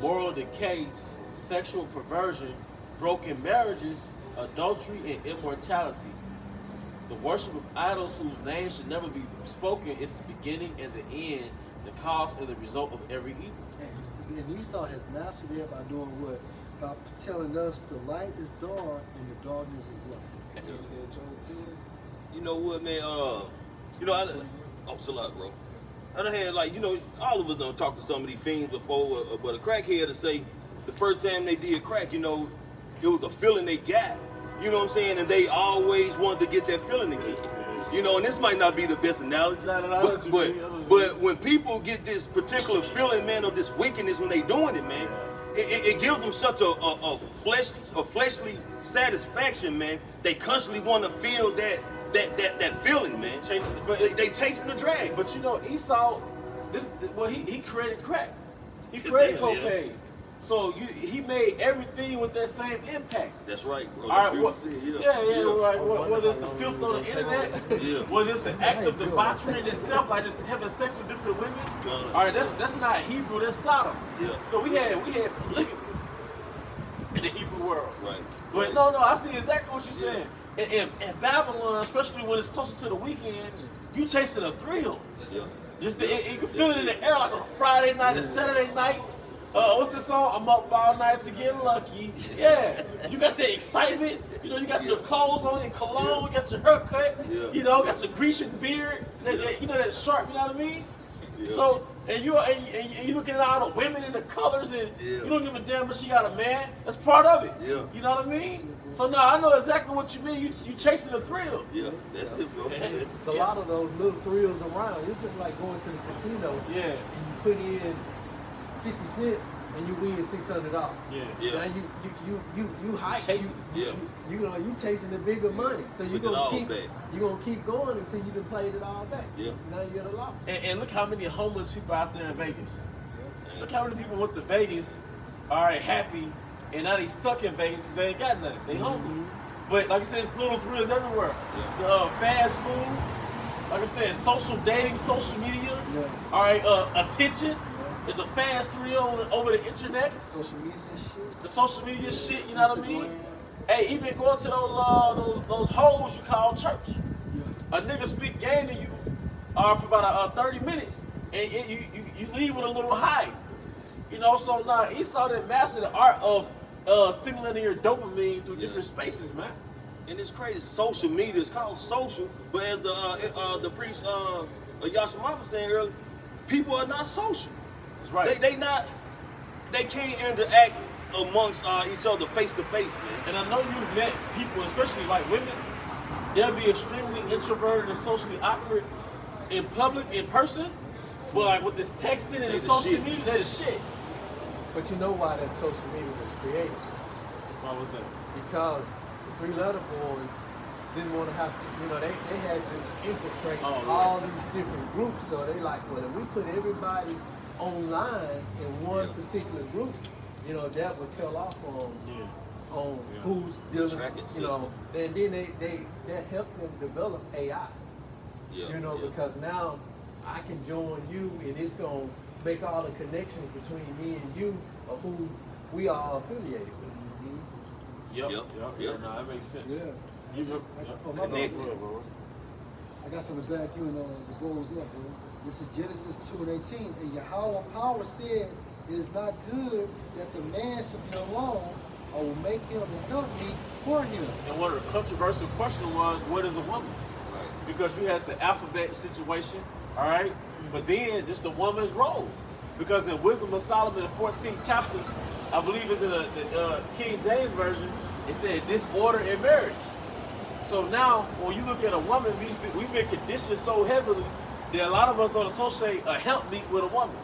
moral decay, sexual perversion, broken marriages, adultery, and immortality. The worship of idols whose names should never be spoken is the beginning and the end, the cause and the result of every evil. And Esau has mastered that by doing what? By telling us the light is dark and the darkness is light. You know what, man? It's a lot, bro. I done had, all of us done talked to some of these fiends before, but a crackhead to say the first time they did crack, it was a feeling they got. You know what I'm saying? And they always wanted to get that feeling again. And this might not be the best analogy, but when people get this particular feeling, man, of this wickedness when they doing it, man, it gives them such a fleshly satisfaction, man. They constantly want to feel that feeling, man. They chasing the drag. But Esau, he created crack. He created cocaine. So he made everything with that same impact. That's right, bro. All right, That's what, what we said, yeah, yeah. right. Whether it's the filth on the internet, Yeah. whether it's the act of debauchery in itself, like just having sex with different women. God. All right, that's not Hebrew, that's Sodom. Yeah. No, we had polygamy in the Hebrew world. Right. But no, I see exactly what you're saying. In Babylon, especially when it's closer to the weekend, you chasing a thrill. Yeah. Just you can feel it in the air like on a Friday night, a Saturday night. What's the song? I'm up all night to get lucky. Yeah, you got that excitement. You know, you got your clothes on, your cologne, you got your haircut. Yeah. You know, got your Grecian beard. You know that sharp. You know what I mean? Yeah. So and you looking at all the women and the colors, and you don't give a damn if she got a man. That's part of it. Yeah. You know what I mean? So no, I know exactly what you mean. You chasing the thrill. Yeah, that's it, bro. There's a lot of those little thrills around. It's just like going to the casino Yeah. and you put in 50 cents and you win $600. Yeah. Yeah. Now you hype. Chasing. Yeah. You chasing the bigger money. So you're Put it all gonna keep back. going until you done played it all back. Yeah. Now you're at a loss. And look how many homeless people out there in Vegas. Look how many people went to Vegas, all right, happy, and now they stuck in Vegas because they ain't got nothing. They homeless. But like I said, it's little thrills everywhere. Fast food, like I said, social dating, social media. Yeah. All right, attention. It's a fast thrill over the internet. Social media shit. The social media shit, you know what I mean? Hey, even going to those holes you call church. Yeah. A nigga speak game to you for about 30 minutes, and you leave with a little high. You know, so now Esau done mastered the art of stimulating your dopamine through different spaces, man. And it's crazy. Social media is called social, but as the priest Yashima was saying earlier, people are not social. That's right. They can't interact amongst each other face to face, man. And I know you've met people, especially like women, they'll be extremely introverted and socially awkward in public, in person, but like with this texting and They this the social shit. media, they're the shit. But you know why that social media was created? What was that? Because the Three Letter Boys didn't want to have to, they had to infiltrate all these different groups. So they like, well, if we put everybody online in one particular group, that would tell off on who's dealing, Tracking system. and then that helped them develop AI. Because now I can join you and it's going to make all the connections between me and you of who we are affiliated with. Yep. Yep. No, that makes sense. Yeah. You look Oh, my bad. Connected. I got something to back you and the bros up, bro. This is Genesis 2:18. And Yahweh Power said, it is not good that the man should be alone. I will make him and help me for him. And one of the controversial questions was, what is a woman? Right. Because you had the alphabet situation, all right? But then just the woman's role. Because in Wisdom of Solomon, the 14th chapter, I believe it's in the King James Version, it said disorder in marriage. So now, when you look at a woman, we've been conditioned so heavily that a lot of us don't associate a helpmeet with a woman.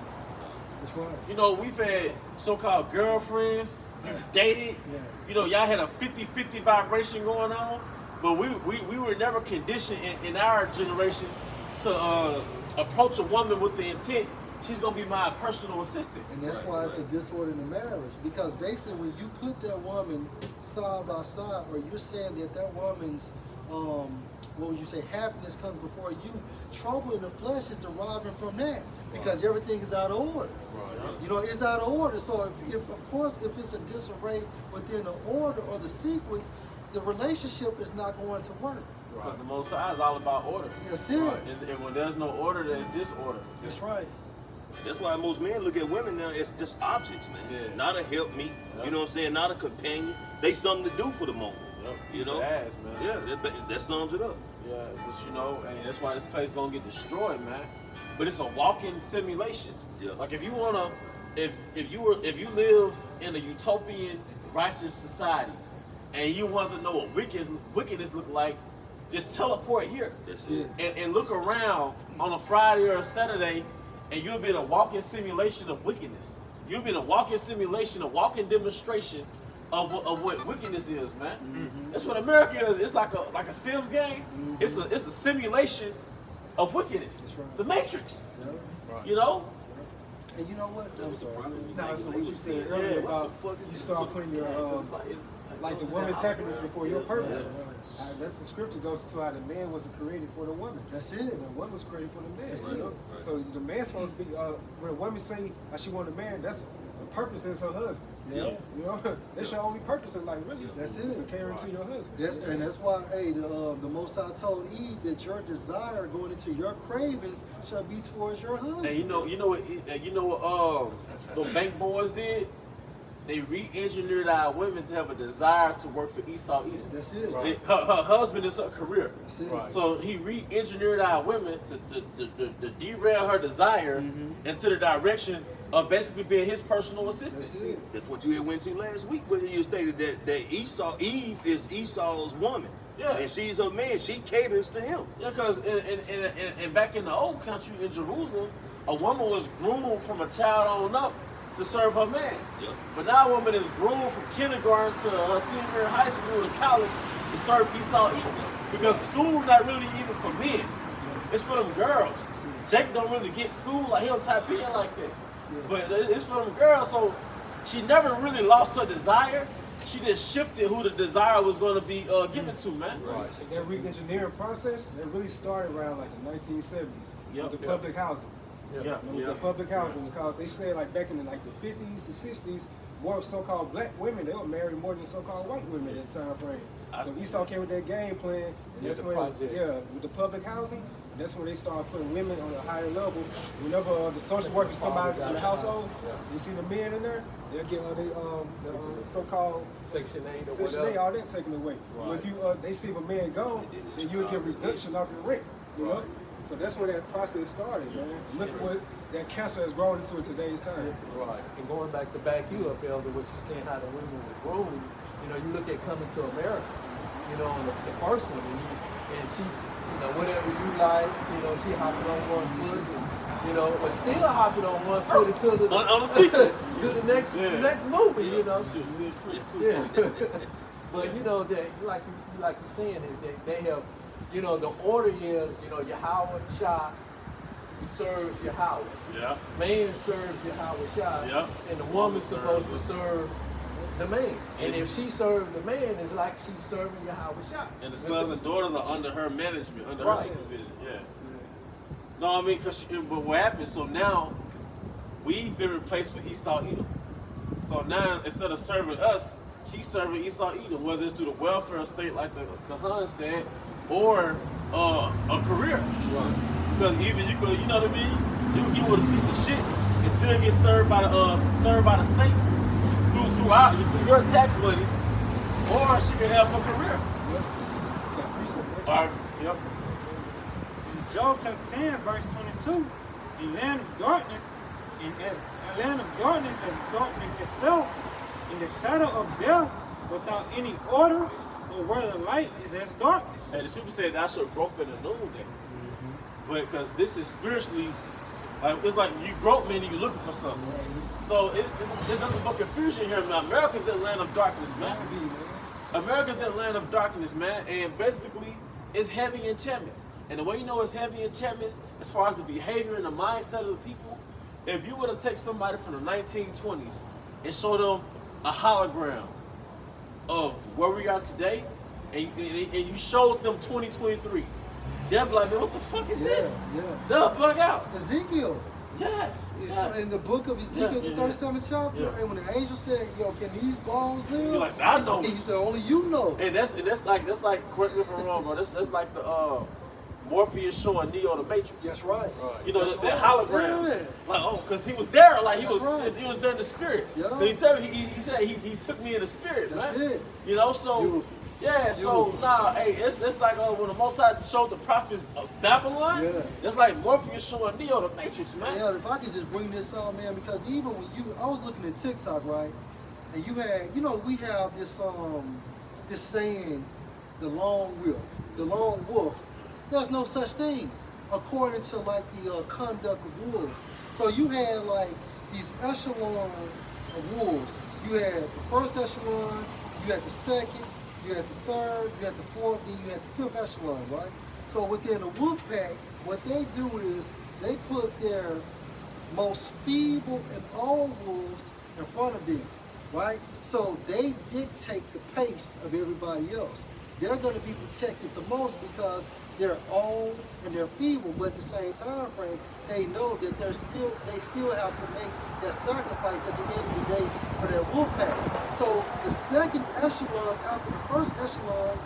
That's right. You know, we've had so-called girlfriends, you've dated, y'all had a 50-50 vibration going on, but we were never conditioned in our generation to approach a woman with the intent, she's gonna be my personal assistant. And that's why it's a disorder in the marriage. Because basically when you put that woman side by side, or you're saying that woman's, what would you say, happiness comes before you, trouble in the flesh is deriving from that. Because everything is out of order. Right. It's out of order. So if of course, if it's a disarray within the order or the sequence, the relationship is not going to work. Because the Most High is all about order. That's it. And when there's no order, there's disorder. That's right. That's why most men look at women now as just objects, man. Yeah. Not a helpmeet, you know what I'm saying? Not a companion. They something to do for the moment. You know? Ass, man. Yeah, that sums it up. Yeah, but and that's why this place gonna get destroyed, man. But it's a walking simulation. Yeah. Like if you wanna, if you live in a utopian righteous society, and you want to know what wickedness look like, just teleport here. That's it. And look around on a Friday or a Saturday, and you'll be in a walking simulation of wickedness. You'll be in a walking simulation, a walking demonstration of what wickedness is, man. Mm-hmm. That's what America is. It's like a Sims game. Mm-hmm. It's a simulation of wickedness. That's right. The Matrix. Yeah. You know? And you know what? I'm sorry. No, so what you said earlier about you start putting your like the woman's happiness before your purpose. That's the scripture goes to how the man wasn't created for the woman. That's it. And the woman was created for the man. That's you know? it. So the man's supposed to be when a woman say how she want a man, that's the purpose is her husband. Yeah. You know, that's your only purpose in life, really. That's It's to it. carry to your husband. And that's why, hey, the Most High told Eve that your desire going into your cravings shall be towards your husband. And you know what the bank boys did? They re-engineered our women to have a desire to work for Esau Edom. That's it. Her husband is her career. That's it. Right. So he re-engineered our women to derail her desire into the direction of basically being his personal assistant. That's it. That's what you had went to last week, where you stated that Eve is Esau's woman. Yeah. And she's her man. She caters to him. Yeah, because in back in the old country in Jerusalem, a woman was groomed from a child on up to serve her man. Yeah. But now a woman is groomed from kindergarten to her senior year in high school to college to serve Esau Edom. Because school not really even for men. It's for them girls. Jake don't really get school, like he don't type in like that. But it's for them girls, so she never really lost her desire. She just shifted who the desire was going to be given to, man. Right. That re-engineering process, that really started around like the 1970s Yep. with the public housing. Yeah, The public housing, because they said like back in the 50s to 60s, more so-called black women, they were married more than so-called white women at the time frame. So Esau came with that game plan, and that's the when, project. with the public housing, that's when they started putting women on a higher level. Whenever the social workers come out of the household, they see the men in there, they'll get the so-called Section 8 or Section 8, whatever. all that taken away. But if you they see if a man gone, then you would get reduction off your rent. You know? So that's where that process started, man. Look at what that cancer has grown into in today's time. Right. And going back to back you up, Elder, what you're saying, how the women were groomed, you know, you look at Coming to America, you know, on the first one, and she's, you know, whatever you like, you know, she hopping on one foot, and, you know, but still hopping on one foot until the On the sequel. to the next movie, you know. She was still pretty too. Yeah. But you know, like you're saying, is they have, you know, the order is, you know, Yahweh Shah serves Yahweh. Yeah. Man serves Yahweh Shah. Yeah. And the woman's supposed to serve the man. And if she serves the man, it's like she's serving Yahweh Shah. And the sons and daughters are under her management, under her Right. supervision. Yeah. No, I mean, but what happened? So now we've been replaced with Esau Edom. So now instead of serving us, she's serving Esau Edom, whether it's through the welfare state, like the Kahan said, or a career. Right. Because even you could, you know what I mean? You can get with a piece of shit and still get served by the state through your tax money, or she can have a career. Or, yep. Job chapter 10, verse 22, the land of darkness, and as a land of darkness as darkness itself, in the shadow of death, without any order, or where the light is as darkness. And the scripture said, "Thou shalt grope in the noonday." But because this is spiritually, it's like you grope, meaning you're looking for something. So there's nothing but confusion here, man. America's that land of darkness, man. America's that land of darkness, man. And basically, it's heavy enchantments. And the way you know it's heavy enchantments, as far as the behavior and the mindset of the people, if you were to take somebody from the 1920s and show them a hologram of where we are today, and you showed them 2023, they'll be like, man, what the fuck is this? Yeah. They'll bug out. Ezekiel. Yeah. It's in the book of Ezekiel, the 37th chapter, Yeah. and when the angel said, "Yo, can these bones live?" You're like, I know. He said, "Only you know." And that's like, correct me if I'm wrong, bro. That's like the Morpheus showing Neo the Matrix. That's right. You know, That's the right. hologram. Yeah. Like, oh, because he was there, like he That's was right. he was there in the spirit. Yeah. So he tell me, he said he took me in the spirit, That's man. it. You know, so Beautiful. yeah, so Beautiful. nah, hey, it's like when the Most High showed the prophets of Babylon, Yeah. it's like Morpheus showing Neo the Matrix, man. Yeah, if I could just bring this up, man, because even when I was looking at TikTok, right, and you had, we have this this saying, the lone wolf. There's no such thing, according to like the conduct of wolves. So you had like these echelons of wolves. You had the first echelon, you had the second, you had the third, you had the fourth, then you had the fifth echelon, right? So within the wolf pack, what they do is they put their most feeble and all wolves in front of them, right? So they dictate the pace of everybody else. They're going to be protected the most because they're old and they're feeble, but at the same time frame, they know that they still have to make that sacrifice at the end of the day for their wolf pack. So the second echelon after the first echelon,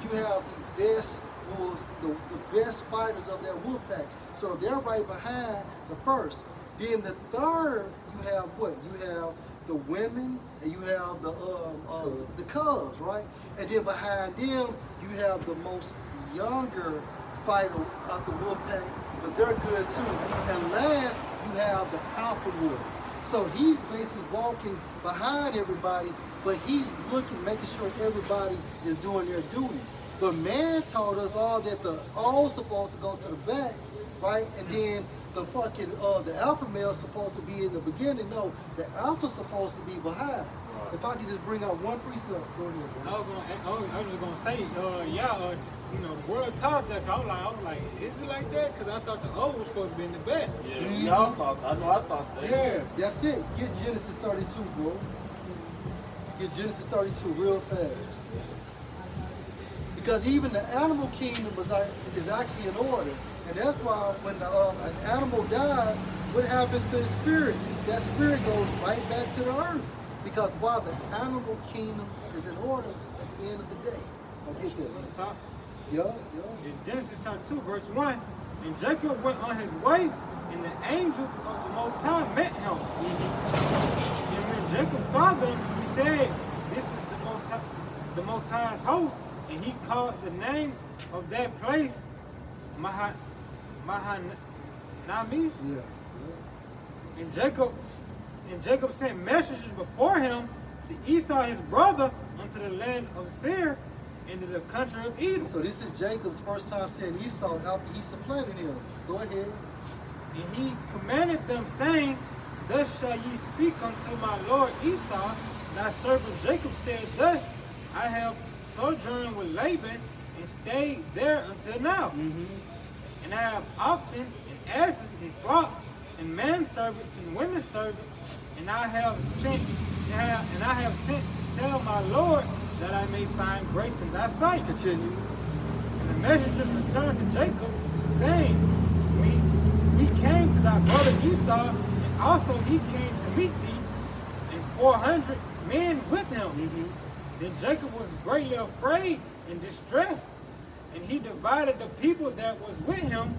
you have the best wolves, the best fighters of that wolf pack. So they're right behind the first. Then the third, you have what? You have the women and you have the cubs, right? And then behind them, you have the most younger fighter out the wolf pack, but they're good too. And last, you have the alpha wolf. So he's basically walking behind everybody, but he's looking, making sure everybody is doing their duty. But man taught us all that the all supposed to go to the back, right? And then the fucking the alpha male supposed to be in the beginning. No, the alpha's supposed to be behind. If I could just bring out one precept, go ahead. I was just gonna say, you know, the world taught that. I was like, is it like that? Because I thought the O was supposed to be in the back. Yeah, y'all thought. I know. I thought that. Yeah, that's it. Get Genesis 32, bro. Get Genesis 32 real fast. Because even the animal kingdom is actually in order. And that's why when an animal dies, what happens to his spirit? That spirit goes right back to the earth. Because while the animal kingdom is in order at the end of the day. I get that. On the top. Yeah. In Genesis chapter 2, verse 1, and Jacob went on his way, and the angels of the Most High met him. And when Jacob saw them, he said, "This is the Most High's host." And he called the name of that place Mahanami. Yeah. And Jacob sent messengers before him to Esau his brother unto the land of Seir, into the country of Edom. So this is Jacob's first time saying Esau after he supplanted him. Go ahead. And he commanded them, saying, "Thus shall ye speak unto my lord Esau. Thy servant Jacob said thus, I have sojourned with Laban and stayed there until now. And I have oxen and asses and flocks and manservants and women servants, and I have sent to tell my lord that I may find grace in thy sight." Continue. And the messengers returned to Jacob, saying, We came to thy brother Esau, and also he came to meet thee, and 400 men with him. Then Jacob was greatly afraid and distressed, and he divided the people that was with him,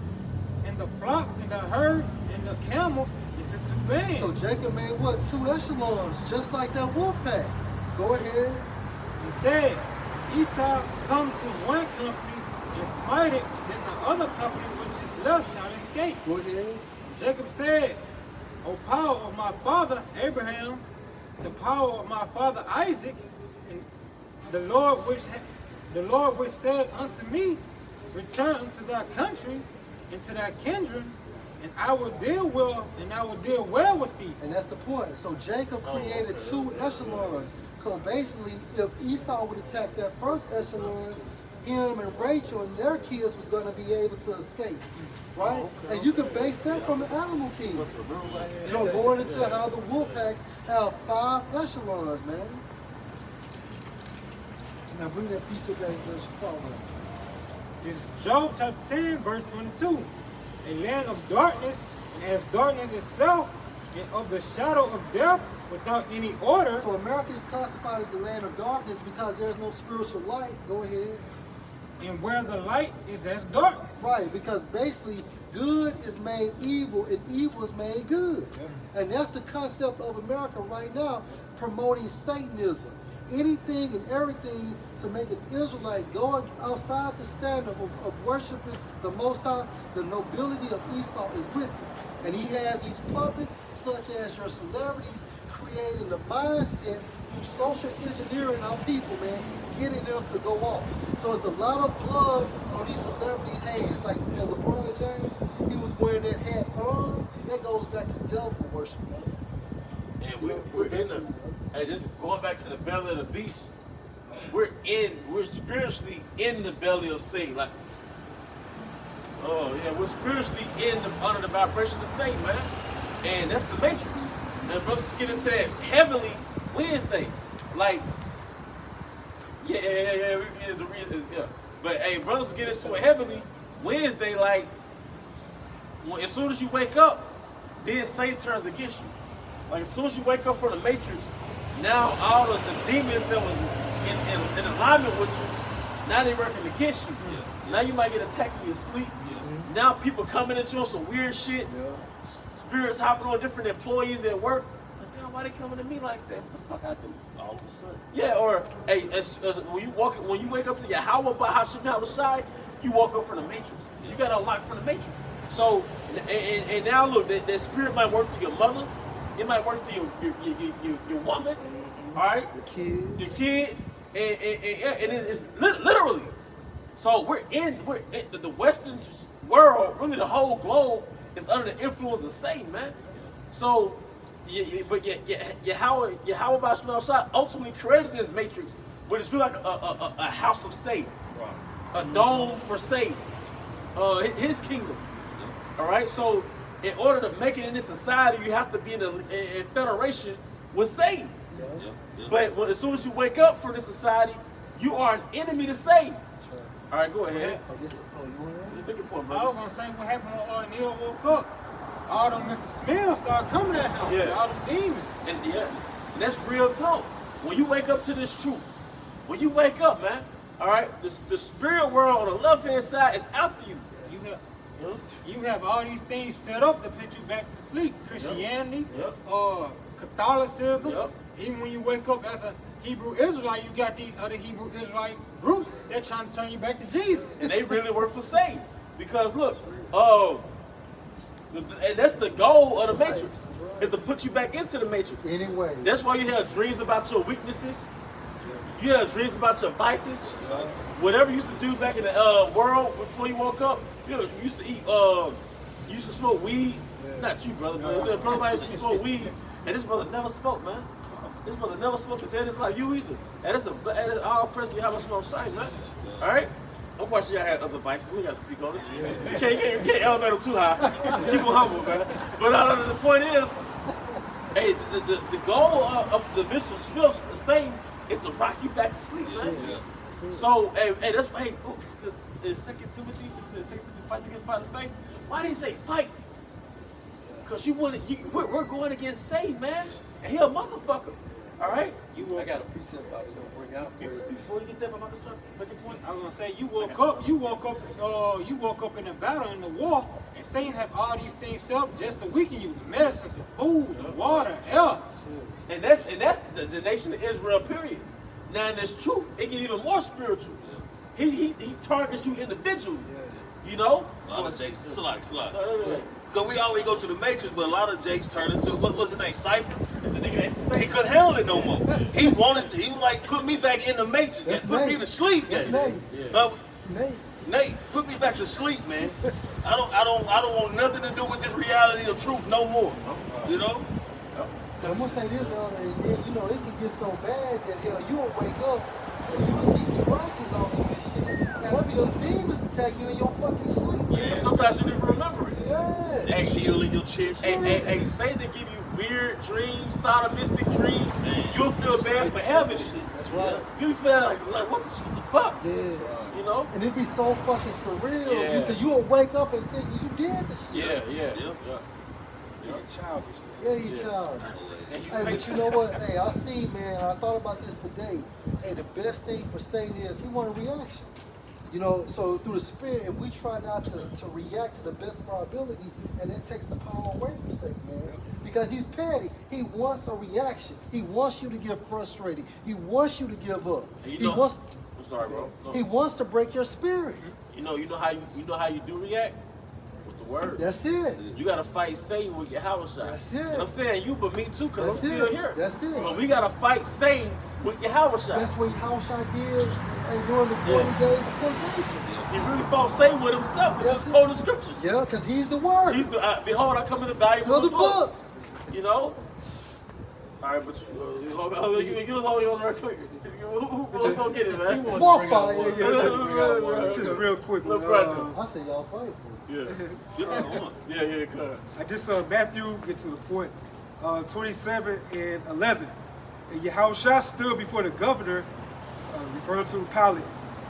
and the flocks and the herds and the camels into two bands. So Jacob made what? 2 echelons, just like that wolf pack. Go ahead. He said, Esau come to one company and smite it, then the other company which is left shall escape. Go ahead. Jacob said, O power of my father Abraham, the power of my father Isaac, and the Lord which said unto me, return unto thy country and to thy kindred, and I will deal well with thee. And that's the point. So Jacob created 2 echelons. So basically, if Esau would attack that first echelon, him and Rachel and their kids was going to be able to escape, right? And you can base that from the animal kingdom. You know, going into how the wolf packs have 5 echelons, man. Now bring that piece of that Chicago. This is Job chapter 10, verse 22. A land of darkness, and as darkness itself, and of the shadow of death, without any order. So America is classified as the land of darkness because there's no spiritual light. Go ahead. And where the light is as darkness. Right, because basically good is made evil and evil is made good. And that's the concept of America right now, promoting Satanism. Anything and everything to make an Israelite go outside the standard of worshiping the Most High. The nobility of Esau is with him. And he has these puppets, such as your celebrities, creating the mindset through social engineering our people, man, getting them to go off. So it's a lot of blood on these celebrities' hands. Like, you know, LeBron James, he was wearing that hat on. That goes back to devil worship, man. And we're in the, and just going back to the belly of the beast, we're spiritually in the belly of Satan. Like, Oh yeah, we're spiritually under the vibration of Satan, man, and that's the matrix. And brothers get into that heavily Wednesday, like yeah. But hey, brothers get into it heavily Wednesday, like as soon as you wake up, then Satan turns against you. Like as soon as you wake up from the matrix, now all of the demons that was in alignment with you, now they working against you. Now you might get attacked in your sleep. Now people coming at you on some weird shit. Spirits hopping on different employees at work. It's like, damn, why they coming to me like that? What the fuck I do? All of a sudden. Yeah, or hey, when you wake up to Yahweh by Hashem Shai, you woke up from the matrix. You got unlocked from the matrix. So and now look, that spirit might work through your mother. It might work through your woman. All right, your kids, and it's literally. So we're in the Western world, really the whole globe is under the influence of Satan, man. So, Yahweh Bashmal Shah ultimately created this matrix, but it's really like a house of Satan, a dome for Satan, his kingdom. All right. So, in order to make it in this society, you have to be in federation with Satan. But as soon as you wake up from this society, you are an enemy to Satan. All right, go ahead. Make your point, I was gonna say what happened when Neil woke up. All them Mr. Smith started coming at him. Yeah. All them demons. And that's real talk. When you wake up to this truth, when you wake up, man, all right, the spirit world on the left hand side is after you. You have all these things set up to put you back to sleep. Christianity, Catholicism. Even when you wake up as a Hebrew Israelite, you got these other Hebrew Israelite groups. They're trying to turn you back to Jesus. And they really work for Satan. Because look, and that's the goal of the matrix, is to put you back into the matrix. Anyway. That's why you have dreams about your weaknesses. You have dreams about your vices. Whatever you used to do back in the world before you woke up, you used to eat, you used to smoke weed. Not you, brother, but a brother used to smoke weed. And this brother never smoked, man. This brother never smoked a day in his life. You either. And that's all Presley how much smoke shine, man. All right? I'm quite sure I had other vices. We got to speak on it. You can't elevate them too high. Keep them humble, man. But the point is, hey, the goal of the Mr. Smith's the same is to rock you back to sleep, man. So, hey, that's why, hey, in 2 Timothy, fight against fight of faith. Why did he say fight? Because we're going against Satan, man. And he a motherfucker. All right? I got a precept I was gonna bring out for you. Before you get there, I'm about to start making point. I was gonna say you woke up in the battle in the war, and Satan have all these things set up just to weaken you: the medicines, the food, the water, air. And that's the nation of Israel. Period. Now in this truth, it get even more spiritual. He targets you individually. You know. A lot of Jakes, slack. Because we always go to the Matrix, but a lot of Jakes turn into, what was his name, Cypher? He couldn't handle it no more. He wanted to, he was like, put me back in the Matrix. That's Put me Nate. to sleep. That's Nate. Nate, put me back to sleep, man. I don't want nothing to do with this reality of truth no more. You know? I'm gonna say this, Elder, and then, you know, it can get so bad that hell, you will wake up and you will see scratches on you and shit. And that'll be those demons attack you in your fucking sleep. Yeah, sometimes you don't even remember it. Yeah. That chill in your chest. Hey, Satan to give you weird dreams, sodomistic dreams, you'll feel bad for having it. That's right. You feel like what the fuck? Yeah. You know? And it'd be so fucking surreal Yeah. because you'll wake up and think you did the shit. Yeah. You're childish. Yeah, you child. And he's Hey, but patient. you know what? Hey, I see, man, I thought about this today. Hey, the best thing for Satan is he wants a reaction. You know, so through the spirit, if we try not to react to the best of our ability, and that takes the power away from Satan, man. Because he's petty. He wants a reaction. He wants you to get frustrated. He wants you to give up. And He wants I'm sorry, bro. No. he wants to break your spirit. You know how you do react? With the word. That's it. You gotta fight Satan with your house shot. That's it. And I'm saying you, but me too, because I'm That's still it. here. That's it. But we gotta fight Satan with your house shot. That's what Yahushua did during the 40 days of temptation. He really fought Satan with himself because That's he's quoting the scriptures. Yeah, because he's the word. He's the behold, I come in the volume Another of the book. book. You know? All right, but you give us all your right quick. Who's gonna get it, He man? wanted to More bring out fire. one. Yeah, He wanted to bring out one. Just real quick. Little brother. I say y'all fight for it. Yeah, cuz. I just Matthew get to the point. 27 and 11. And Yahushua stood before the governor, referring to Pilate.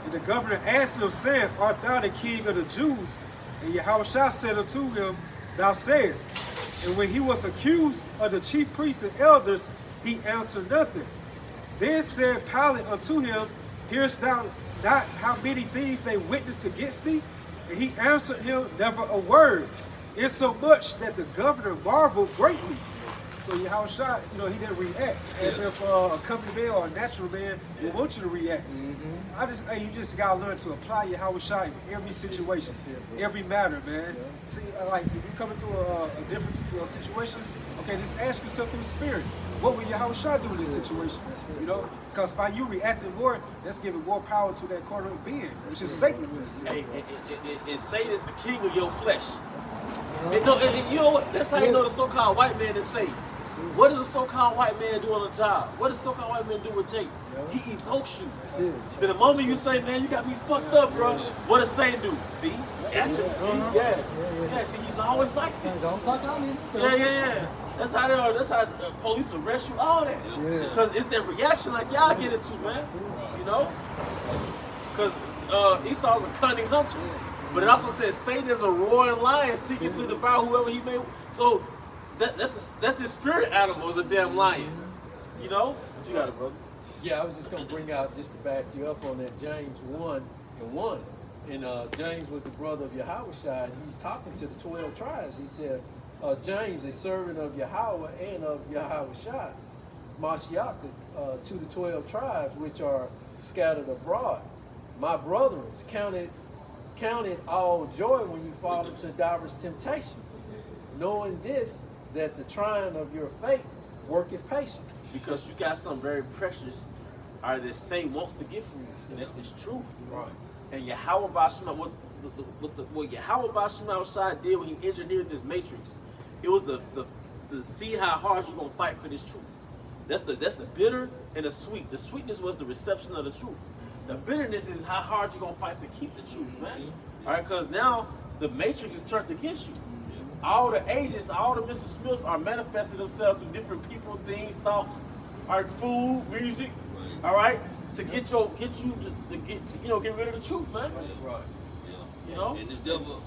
And the governor asked him, saying, Art thou the king of the Jews? And Yahushua said unto him, Thou sayest. And when he was accused of the chief priests and elders, he answered nothing. Then said Pilate unto him, Hearest thou not how many things they witness against thee? And he answered him never a word, insomuch that the governor marveled greatly. So Yahushua, he didn't react as if a company man or a natural man would want you to react. You just gotta learn to apply Yahushua in every situation, every matter, man. See, like if you're coming through a different situation, okay, just ask yourself through the Spirit, what will Yahushua do in this situation? Because by you reacting more, that's giving more power to that corner of being, which is Satan. And Satan is the king of your flesh. And you know what? That's how you know the so-called white man is Satan. What does a so-called white man do on the job? What does a so-called white man do with Jake? He evokes you. Then the moment you say, man, you got me fucked up, bro, what does Satan do? See? Gotcha. Yeah, see, he's always like this. Yeah. That's how police arrest you, all that. Because it's that reaction like y'all get into, man. Because Esau's a cunning hunter. But it also says Satan is a roaring lion seeking to devour whoever he may. So that's his spirit animal, is a damn lion. What you got it, brother? Yeah, I was just going to bring out, just to back you up on that, James 1:1. And James was the brother of Yahushua, and he's talking to the 12 tribes. He said, James, a servant of Yahweh and of Yahushua, Mashiach, to the 12 tribes which are scattered abroad. My brethren, count it all joy when you fall into diverse temptation, knowing this, that the trying of your faith worketh patience. Because you got something very precious, or that Satan wants to get from you, and that's his truth. Right. And Yahweh Bashma, what Yahweh Bashma did when he engineered this matrix, it was to see how hard you're gonna fight for this truth. That's the bitter and the sweet. The sweetness was the reception of the truth. The bitterness is how hard you're gonna fight to keep the truth, man. All right, because now the matrix is turned against you. All the agents, all the Mr. Smiths are manifesting themselves through different people, things, thoughts, all right, food, music, all right, to get rid of the truth, man. Right. And this devil,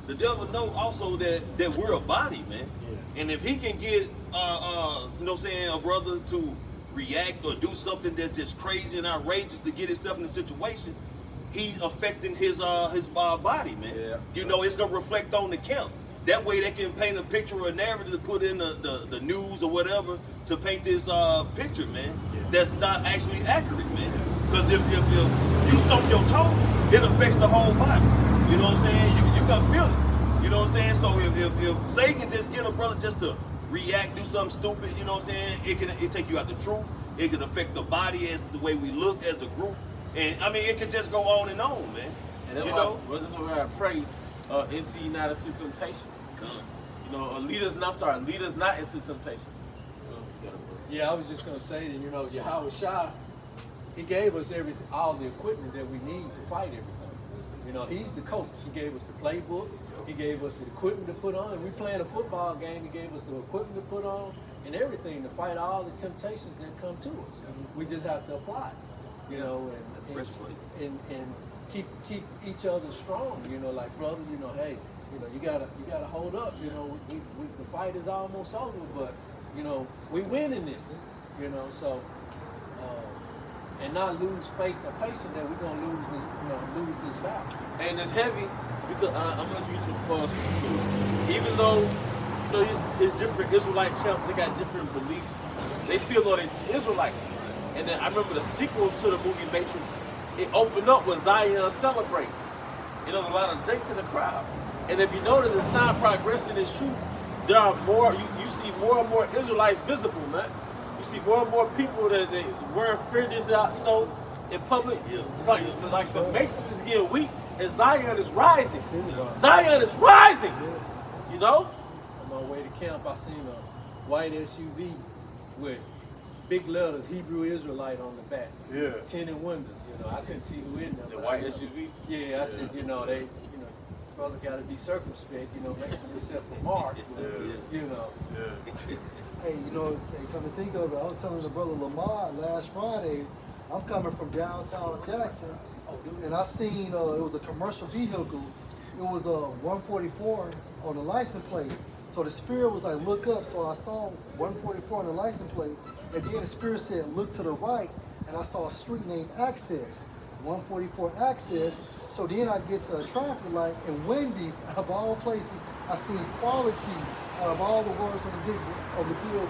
the devil know also that we're a body, man. And if he can get, a brother to react or do something that's just crazy and outrageous to get himself in a situation, he's affecting his body, man. It's gonna reflect on the camp. That way they can paint a picture or a narrative to put in the news or whatever to paint this picture, man. That's not actually accurate, man. Because if you stump your toe, it affects the whole body. You know what I'm saying? You gonna feel it. You know what I'm saying? So if Satan can just get a brother just to react, do something stupid, you know what I'm saying? It take you out the truth. It can affect the body as the way we look as a group. And I mean, it can just go on, man. And that's why I pray, NC not into temptation. Lead us not into temptation. Yeah, I was just going to say that, Yahushua, he gave us all the equipment that we need to fight everything. He's the coach. He gave us the playbook. He gave us the equipment to put on. And we playing a football game. He gave us the equipment to put on and everything to fight all the temptations that come to us. We just have to apply it, and keep each other strong. Like brother, hey, you gotta hold up. The fight is almost over, but we winning this. So and not lose faith or patience that we're gonna lose this battle. And it's heavy because I'm gonna read your pause too. Even though it's different Israelite camps, they got different beliefs. They still know they're Israelites. And then I remember the sequel to the movie Matrix. It opened up with Zion celebrating. There's a lot of Jakes in the crowd. And if you notice, as time progresses in this truth, there are more. You see more and more Israelites visible, man. You see more and more people that they wearing fringes out, in public. Like the Matrix is getting weak, and Zion is rising. Zion is rising. On my way to camp, I seen a white SUV with big letters, Hebrew Israelite on the back. Yeah. Tinted windows, you know. I couldn't see who in there. The but white I- SUV. Yeah, I said, you know, brother got to be circumspect, you know, make yourself a mark, but, you know. Hey, you know, hey, come to think of it, I was telling the brother Lamar last Friday, I'm coming from downtown Jackson, and I seen it was a commercial vehicle. It was a 144 on the license plate. So the spirit was like, look up. So I saw 144 on the license plate, and then the spirit said, look to the right, and I saw a street named Access, 144 Access. So then I get to a traffic light, and Wendy's, of all places, I seen quality out of all the words on the billboard.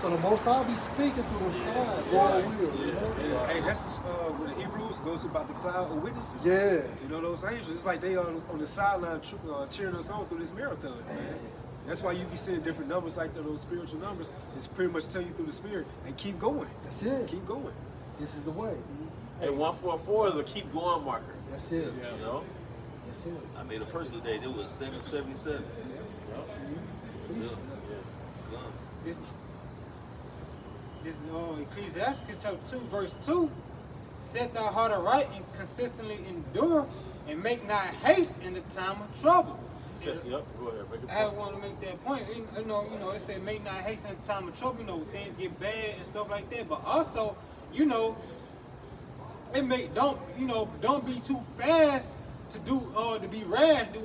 So the Most High be speaking through the signs, Lord will, you know? And, hey, that's what the Hebrews goes about the cloud of witnesses. Yeah. You know, those angels, it's like they on the sideline cheering us on through this marathon, man. That's why you be seeing different numbers like that, those spiritual numbers. It's pretty much telling you through the spirit, and keep going. That's it. Keep going. This is the way. And 144 is a keep going marker. That's it. You know? That's it. I made a person today. It was 777. This is Ecclesiastes chapter 2, verse 2. Set thy heart aright and consistently endure, and make not haste in the time of trouble. Yep. Go ahead. Make it I want to make that point. You know, it said make not haste in the time of trouble. You know, things get bad and stuff like that. But also, you know, don't be too fast to do to be rash, to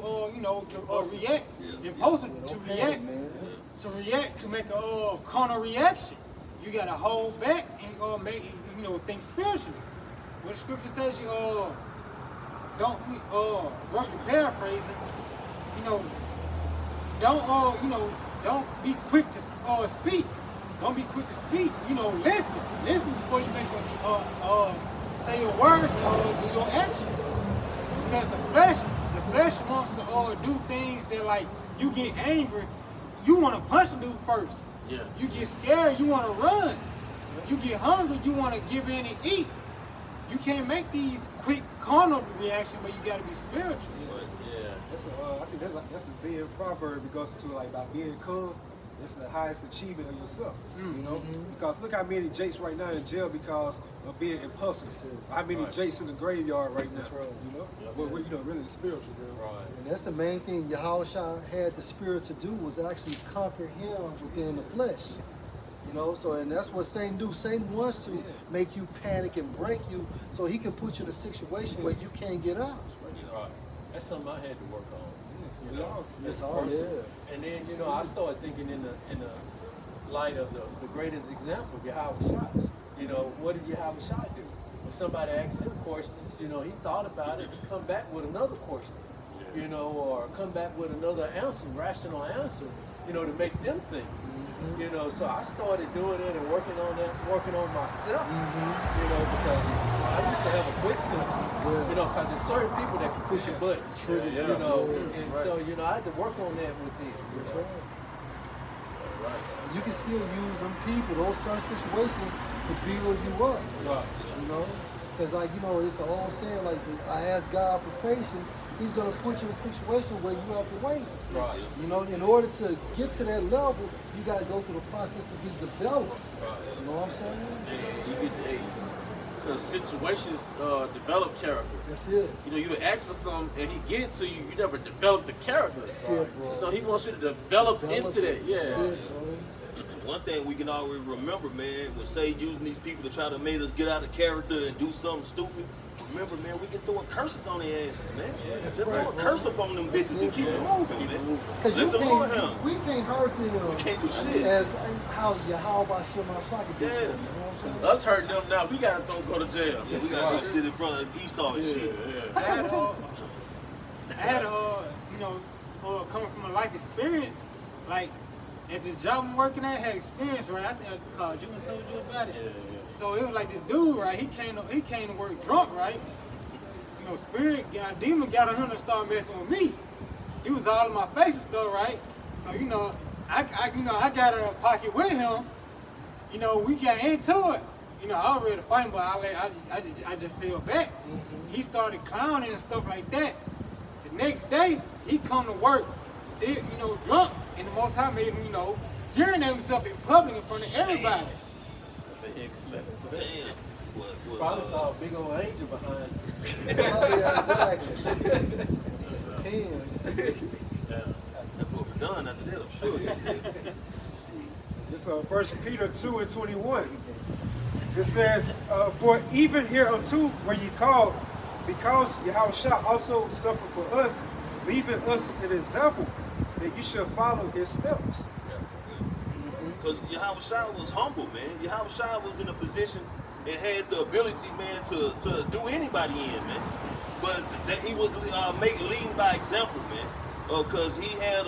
react, impulsive to react, to make a carnal reaction. You gotta hold back and think spiritually. What the scripture says, don't paraphrasing, don't be quick to speak. Don't be quick to speak. Listen before you make say your words or do your actions. Because the flesh wants to do things that, like, you get angry, you want to punch the dude first. Yeah. You get scared, you want to run. You get hungry, you want to give in and eat. You can't make these quick carnal reactions, but you got to be spiritual. Yeah. I think that's a Zen proverb. It goes to like by being calm. It's the highest achievement of yourself, you know. Because look how many Jakes right now in jail because of being impulsive. How many Jakes in the graveyard right now? You know, well, really the spiritual, bro. Right. And that's the main thing Yahushua had the spirit to do, was actually conquer him within the flesh. And that's what Satan do. Satan wants to make you panic and break you so he can put you in a situation where you can't get out. Right. That's something I had to work on. That's all, And then, I started thinking in the light of the greatest example, Yahushua. What did Yahushua do? When somebody asked him questions, he thought about it and come back with another question, or come back with another answer, rational answer, to make them think. So I started doing it and working on myself, because I used to have a quick temper, because there's certain people that can push your button, and so, I had to work on that within. That's right. And you can still use them people, those certain situations, to build you up. Right. Because it's an old saying, like, I ask God for patience, he's going to put you in a situation where you have to wait. Right. In order to get to that level, you got to go through the process to be developed. You know what I'm saying? Because situations develop character. That's it. You ask for something and he get it to you, you never develop the character. That's it, bro. He wants you to develop into that. Yeah. That's it, bro. One thing we can always remember, man, when Satan using these people to try to make us get out of character and do something stupid, remember, man, we can throw curses on their asses, man. Just throw a curse up on them bitches and keep it moving, man. Because Let the Lord handle. we can't hurt them. We can't do shit. As how Yahweh Shema can do to them. You know what I'm saying? Us hurting them now, we gotta go to jail. Yeah, we gotta go sit in front of Esau and shit. I had coming from a life experience, like at the job I'm working at, I had experience, right? I think I called you and told you about it. So it was like this dude, right? He came to work drunk, right? Demon got on him and started messing with me. He was all in my face and stuff, right? So I got in a pocket with him. We got into it. I was ready to fight, but I just fell back. He started clowning and stuff like that. The next day, he come to work, still, drunk, and the Most High made him, urinate himself in public in front of everybody. here collecting. Man, what, Probably saw a big old angel behind you. Yeah, exactly. Pen. That's what we're done after that, I'm sure. It's 1 Peter 2:21. It says, for even hereunto were ye called, because Yahushua also suffered for us, leaving us an example that you should follow his steps. Because Yahushua was humble, man. Yahushua was in a position and had the ability, man, to do anybody in, man. But that he was leading by example, man. Because he had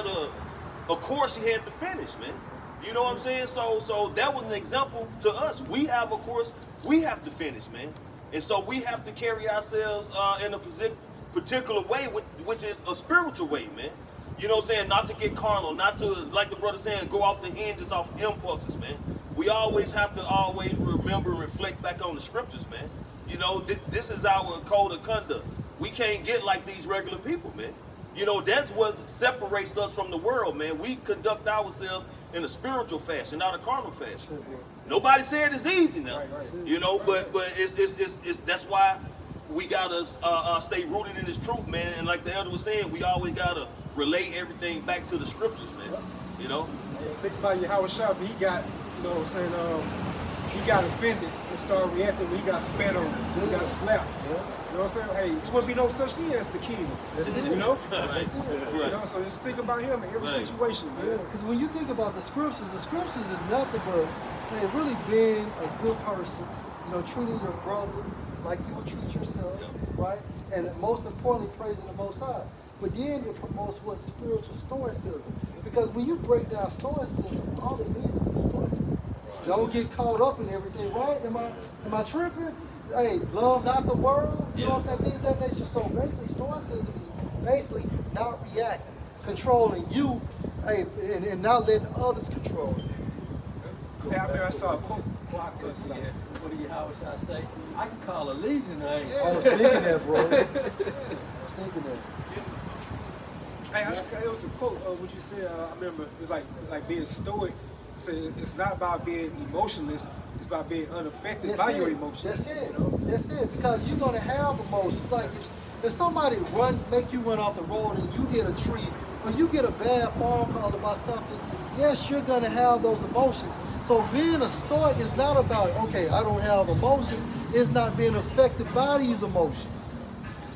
a course he had to finish, man. You know what I'm saying? So that was an example to us. We have a course we have to finish, man. And so we have to carry ourselves in a particular way, which is a spiritual way, man. You know what I'm saying? Not to get carnal, not to, like the brother saying, go off the hinges, off impulses, man. We always have to remember and reflect back on the scriptures, man. You know, this is our code of conduct. We can't get like these regular people, man. You know, that's what separates us from the world, man. We conduct ourselves in a spiritual fashion, not a carnal fashion. Nobody said it's easy now, you know, but it's that's why we gotta stay rooted in this truth, man. And like the elder was saying, we always gotta relate everything back to the scriptures, man. You know. Think about Yahushua, he got, you know what I'm saying, he got offended and started reacting when he got spat on, he got slapped. You know what I'm saying? Hey, there wouldn't be no such thing as the kingdom. You know? You know, so just think about him in every situation, man. Because when you think about the scriptures is nothing but, man, really being a good person, you know, treating your brother like you would treat yourself, right? And most importantly, praising the Most High. But then it promotes what? Spiritual stoicism. Because when you break down stoicism, all it means is just stoic. Don't get caught up in everything, right? Am I tripping? Hey, love not the world, you know what I'm saying? Things of that nature. So basically, stoicism is basically not reacting, controlling you, hey, and not letting others control you. Yeah, I mean, I saw a quote. What do you, how should I say? I can call a legion name. I was thinking that, bro. I was thinking that. Hey, it was a quote, what you said, I remember, it's like being stoic. So it's not about being emotionless, it's about being unaffected by your emotions. That's it. You know? That's it. Because you're gonna have emotions. Like if somebody make you run off the road and you hit a tree, or you get a bad phone call about something, yes, you're gonna have those emotions. So being a stoic is not about, okay, I don't have emotions. It's not being affected by these emotions.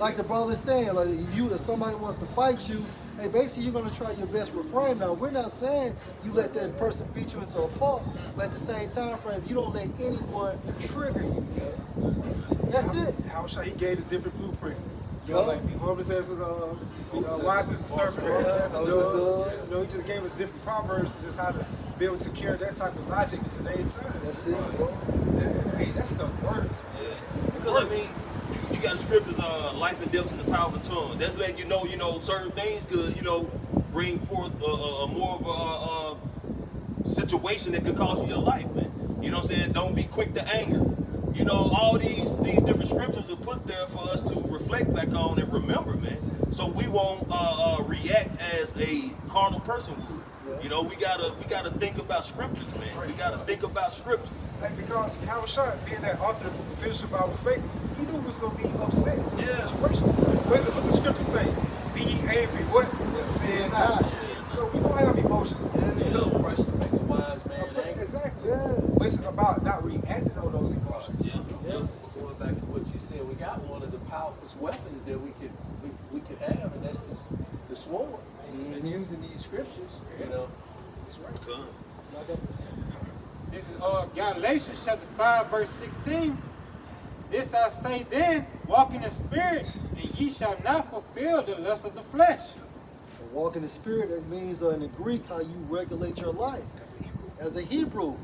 Like the brother's saying, like if somebody wants to fight you, hey, basically you're gonna try your best refrain. Now we're not saying you let that person beat you into a pulp, but at the same time frame, you don't let anyone trigger you. That's it. How he gave a different blueprint. You know, like be harmless as wise as a serpent, as a dove. You know, he just gave us different proverbs, just how to be able to carry that type of logic in today's time. That's it, bro. Hey, that stuff works. Because I mean, you got the scriptures, life and death in the power of the tongue. That's letting you know, certain things could, bring forth a more of a situation that could cost you your life, man. You know what I'm saying? Don't be quick to anger. You know, all these different scriptures are put there for us to reflect back on and remember, man. So we won't react as a carnal person would. Yeah. You know, we gotta think about scriptures, man. We gotta think about scriptures. Like because Yahushua, being that author and finisher of our faith, he knew he was gonna be upset in this situation. What the scriptures say? Be ye angry, what? Sin not. So we don't have emotions. Pressure to make a wise man angry. Exactly. But it's about not reacting on those emotions. Going back to what you said, we got one of the powerful weapons that we could have, and that's the sword. And using these scriptures, That's right. This is Galatians chapter 5, verse 16. This I say then, walk in the spirit, and ye shall not fulfill the lust of the flesh. Walk in the spirit, that means in the Greek how you regulate your life. As a Hebrew,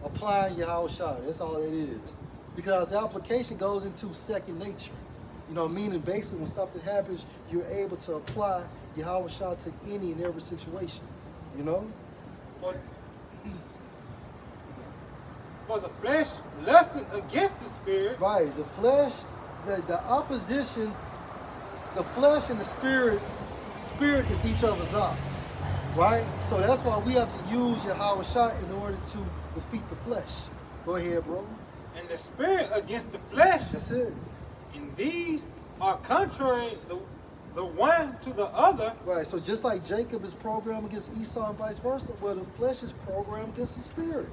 applying Yahushua, that's all it is. Because the application goes into second nature. Meaning basically when something happens, you're able to apply Yahushua to any and every situation. For the flesh lusting against the spirit. Right, the flesh, the opposition, the flesh and the spirit is each other's ops. Right? So that's why we have to use Yahushua in order to defeat the flesh. Go ahead, bro. and the spirit against the flesh. That's it. And these are contrary the one to the other. Right. So just like Jacob is programmed against Esau and vice versa, well, the flesh is programmed against the spirit.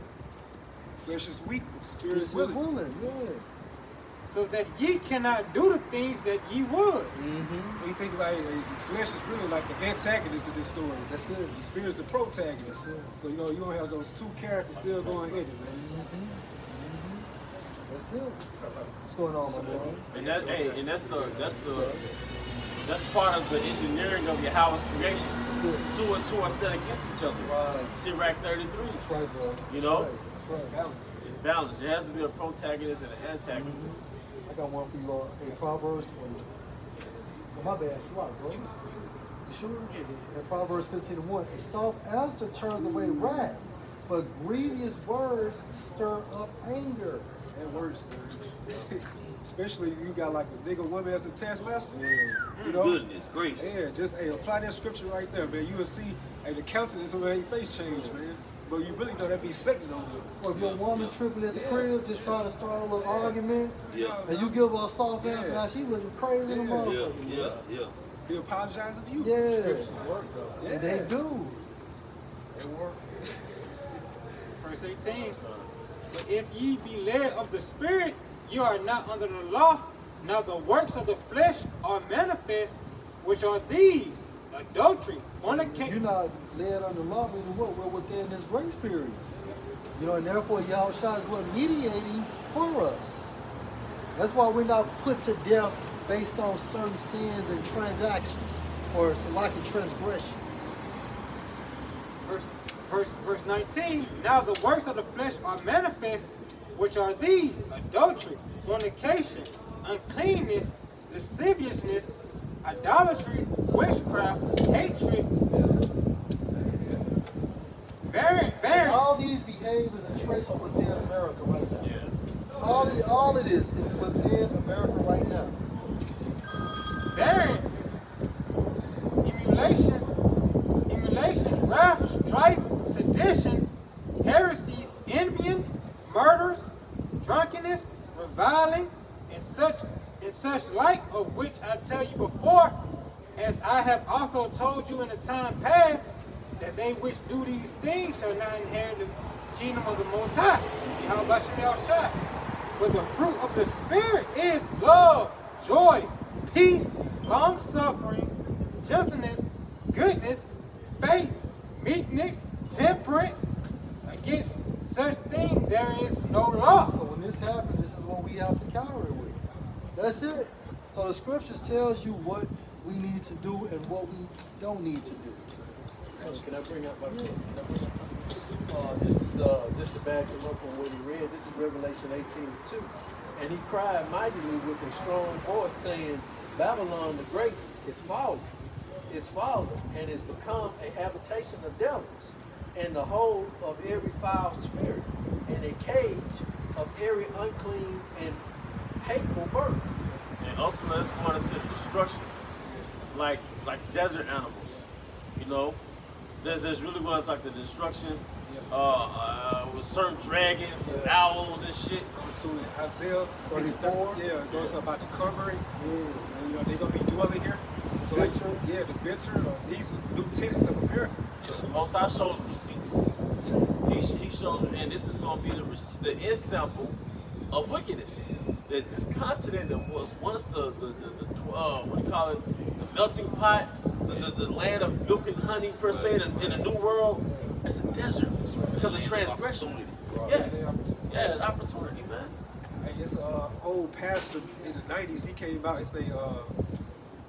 Flesh is weak, but the spirit It's is willing. yeah. So that ye cannot do the things that ye would. Mm-hmm. When you think about it, the flesh is really like the antagonist of this story. That's it. The spirit is the protagonist. That's it. So you know you don't have those two characters still going in it, man. Mm-hmm. That's it. What's going on, my boy? And that's part of the engineering of Yahweh's creation. That's it. Two and two are set against each other. Right. Sirach 33. That's right, bro. You know? That's right. It's balanced. It has to be a protagonist and an antagonist. I got one for you all. Hey, Proverbs. Oh, my bad. It's a lot, bro. You sure? In Proverbs 15:1, a soft answer turns away wrath, but grievous words stir up anger. That works, man. Especially if you got like a nigga woman as a taskmaster. Yeah. You know? Goodness gracious. Yeah, just apply that scripture right there, man. You will see the countenance of their face change, man. But you really know that be Satan on you. Or if your woman tripping at the crib, just trying to start a little argument, Yeah. and you give her a soft answer, Yeah. now she looking crazy in the Yeah, motherfucker. yeah. He apologizing to you. Yeah. Scriptures work though. And they do. They work. Verse 18. But if ye be led of the Spirit, you are not under the law. Now the works of the flesh are manifest, which are these: adultery, You're fornication. not led under law, meaning what? We're within this grace period. You know, and therefore Yahushua is what mediating for us. That's why we're not put to death based on certain sins and transactions or selected transgressions. Verse 19. Now the works of the flesh are manifest, which are these: adultery, fornication, uncleanness, lasciviousness, idolatry, witchcraft, hatred, And all variance. these behaviors and traits are within America right now. Yeah. All of this is within America right now. Variance, emulations, wrath, strife, sedition, heresies, envying, murders, drunkenness, reviling, and such like, of which I tell you before, as I have also told you in the time past, that they which do these things shall not inherit the kingdom of the Most High. Yahweh Shem Yahushua. But the fruit of the Spirit is love, joy, peace, long-suffering, gentleness, goodness, faith, meekness, temperance. Against such thing there is no law. So when this happens, this is what we have to counter it with. That's it. So the scriptures tells you what we need to do and what we don't need to do. Can I bring up my This is just to back him up on what he read. This is Revelation 18:2. And he cried mightily with a strong voice, saying, Babylon the Great is fallen, and is become a habitation of devils, and the hold of every foul spirit, and a cage of every unclean and hateful bird. And ultimately, it's going into destruction, like desert animals. You know, there's really going to like the destruction with certain dragons, owls, and shit. So Isaiah 34, yeah, it goes about the covering. Yeah. And, you know, they're gonna be dwelling here. So like, yeah, the bitter, these new tenants of America. The Most High shows receipts. He shows, and this is going to be the example of wickedness. That this continent that was once the what do you call it, the melting pot, the land of milk and honey per se, in the new world, it's a desert because of transgression. Yeah, opportunity, man. Hey, it's an old pastor in the 90s. He came out. It's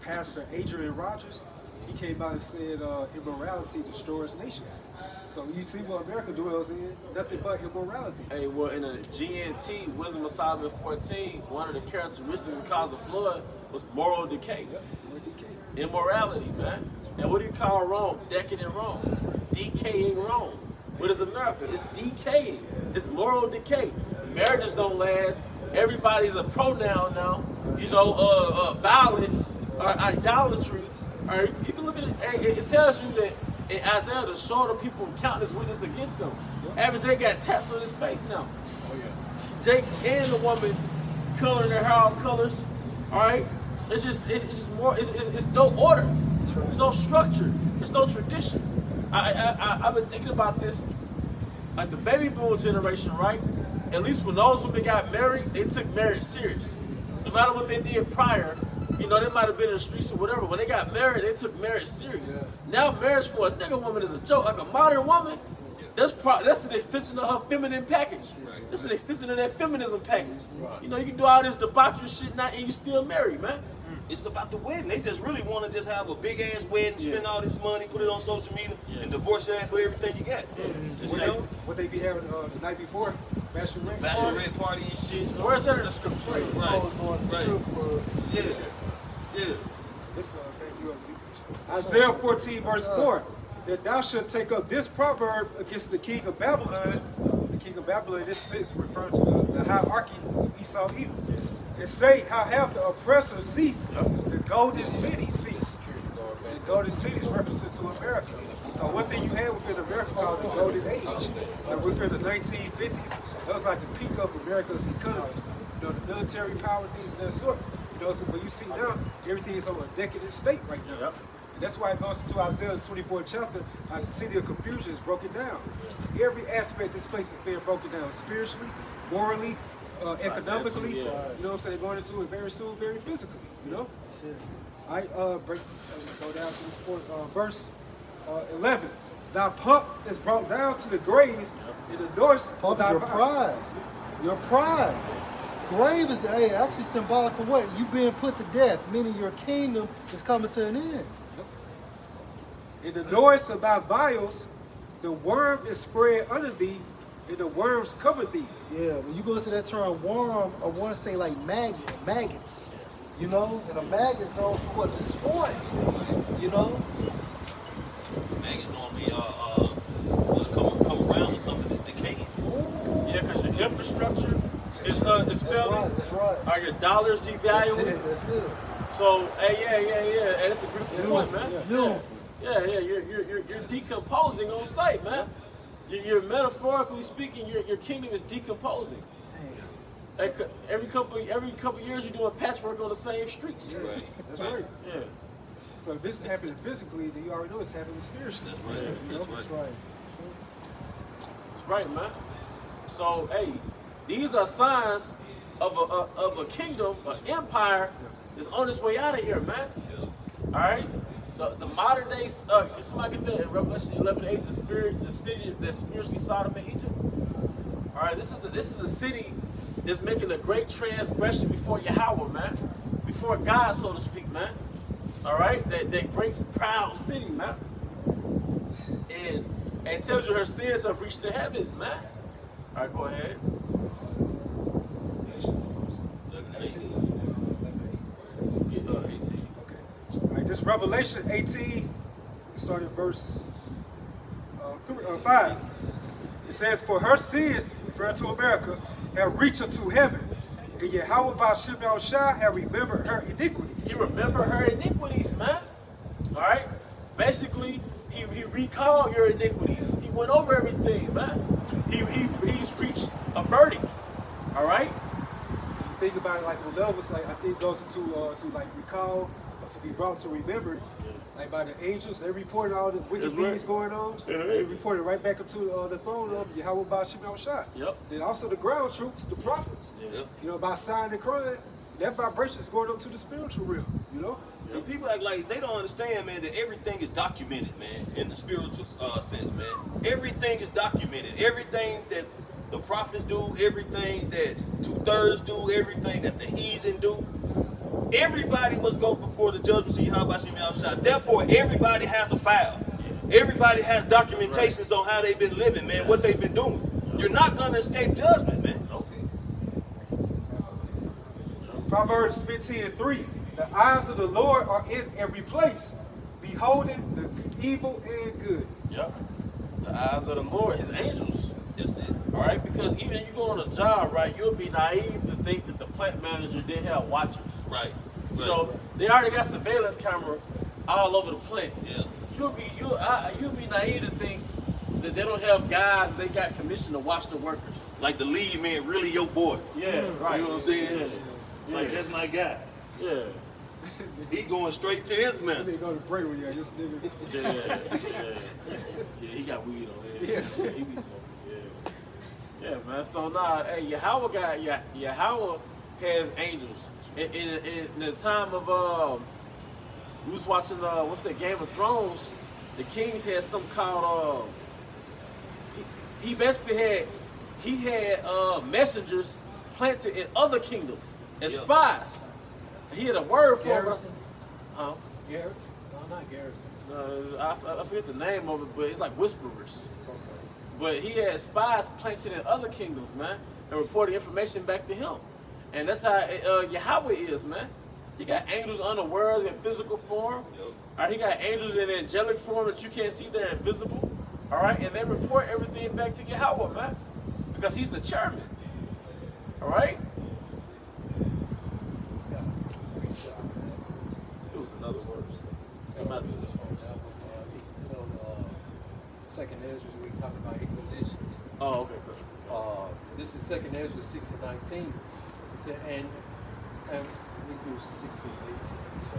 Pastor Adrian Rogers. He came out and said immorality destroys nations. So you see what America dwells in, nothing but immorality. Hey, well, in a GNT, Wisdom of Solomon 14, one of the characteristics that caused the flood was moral decay. Immorality, man. And what do you call Rome? Decadent Rome. Decaying Rome. What is America? It's decaying. It's moral decay. Marriages don't last. Everybody's a pronoun now. You know, violence or idolatry. Or you can look at it. It tells you that in Isaiah, the shorter people count as witness against them. Average, they got tats on his face now. Jake and the woman coloring their hair all colors. All right, it's just more. It's no order. There's no structure. There's no tradition. I've been thinking about this, like the baby boom generation, right? At least when those women got married, they took marriage serious. No matter what they did prior, you know, they might have been in the streets or whatever. When they got married, they took marriage serious. Yeah. Now marriage for a nigga woman is a joke. Like a modern woman, that's an extension of her feminine package. That's an extension of that feminism package. You know, you can do all this debauchery shit now and you still married, man. It's about the wedding. They just really want to just have a big ass wedding, spend all this money, put it on social media, and divorce your ass for everything you got. What they be having the night before? Bachelorette party and shit. Where's that in the scripture? Right. Yeah. This thank you, Isaiah 14 verse 4. That thou shalt take up this proverb against the king of Babylon. The king of Babylon, this is referring to the hierarchy of Esau Edom. And say, how have the oppressor ceased? The golden city ceased. The golden city is referencing to America. One thing you had within America called the golden age. Like within the 1950s, that was like the peak of America's economy. You know, the military power, things of that sort. You know, so when you see now, everything is on a decadent state right now. Yep. And that's why it goes into Isaiah 24 chapter, how the city of confusion is broken down. Every aspect of this place is being broken down, spiritually, morally, economically. You know what I'm saying? Going into it very soon, very physically. You know. I go down to this point, verse 11. Thy pomp is brought down to the grave, and the doors. Pump is your prize. Your pride. Grave is actually symbolic for what? You being put to death, meaning your kingdom is coming to an end. In the doors of thy vials, the worm is spread under thee, and the worms cover thee. Yeah, when you go into that term worm, I want to say like maggots. You know, and a maggot is known for what? Destroy. You know? Maggots normally come around with something that's decaying. Yeah, because your infrastructure is failing. That's right. Are your dollars devaluing? That's it. So, yeah. And it's a beautiful point, man. Beautiful. Yeah, you're decomposing on site, man. You're metaphorically speaking, your kingdom is decomposing. Every couple of years, you're doing patchwork on the same streets. Right. That's right. Yeah. So if this is happening physically, then you already know it's happening spiritually. That's right. You know? That's right. That's right, man. So, hey, these are signs of a kingdom, an empire that's on its way out of here, man. All right. The modern day, can somebody get that in Revelation 11:8? The city that's spiritually Sodom and Egypt. All right. This is the city that's making a great transgression before Yahweh, man. Before God, so to speak, man. All right. That great proud city, man. And it tells you her sins have reached the heavens, man. All right, go ahead. 18. All right, this Revelation 18, starting verse 5. It says, for her sins, referring to America, have reached unto heaven. And Yahweh Ba'Shem Yahushua have remembered her iniquities. He remembered her iniquities, man. All right? Basically, he recalled your iniquities. He went over everything, man. He's reached a verdict. All right? You think about it like the levels, like I think it goes into to like recall, to be brought to remembrance, like by the angels. They reported all the wicked things going on. They reported right back up to the throne of Yahweh Ba'Shem Yahushua. Yep. Then also the ground troops, the prophets. Yep. You know, by sign and crying, that vibration is going up to the spiritual realm. You know. See, people act like they don't understand, man, that everything is documented, man, in the spiritual sense, man. Everything is documented. Everything that the prophets do, everything that 2/3 do, everything that the heathen do. Everybody must go before the judgment seat, how about Yahushua. Therefore, everybody has a file. Everybody has documentations on how they've been living, man, what they've been doing. You're not going to escape judgment, man. Proverbs 15:3. The eyes of the Lord are in every place, beholding the evil and good. Yep. The eyes of the Lord, his angels. That's it. All right? Because even if you go on a job, right, you'll be naive to think that the plant manager didn't have watchers. Right. You know, they already got surveillance camera all over the plant. Yeah. You'll be naive to think they don't have guys. They got commission to watch the workers. Like the lead man, really your boy. Yeah, right. You know what I'm saying? Yeah. Like that's my guy. Yeah. He going straight to his Let man. me go to break with you. This nigga. Yeah, he got weed on his. Yeah, he be smoking. Yeah, man. So nah, hey, Yahweh has angels. In the time of we was watching what's that, Game of Thrones? The kings had some called he basically had messengers planted in other kingdoms as spies. He had a word for them. Garrison? Huh? Garrett? No, not Garrison. I forget the name of it, but it's like whisperers. But he had spies planted in other kingdoms, man, and reported information back to him. And that's how Yahweh is, man. He got angels unawares in physical form. All right, he got angels in angelic form that you can't see, they're invisible. All right, and they report everything back to Yahweh, man, because he's the chairman. All right. It was another word. It might be this one. Second Ezra, we talking about inquisitions. Oh, okay, good. This is Second Ezra 6 and 19. It said, and we do 6 and 18. So,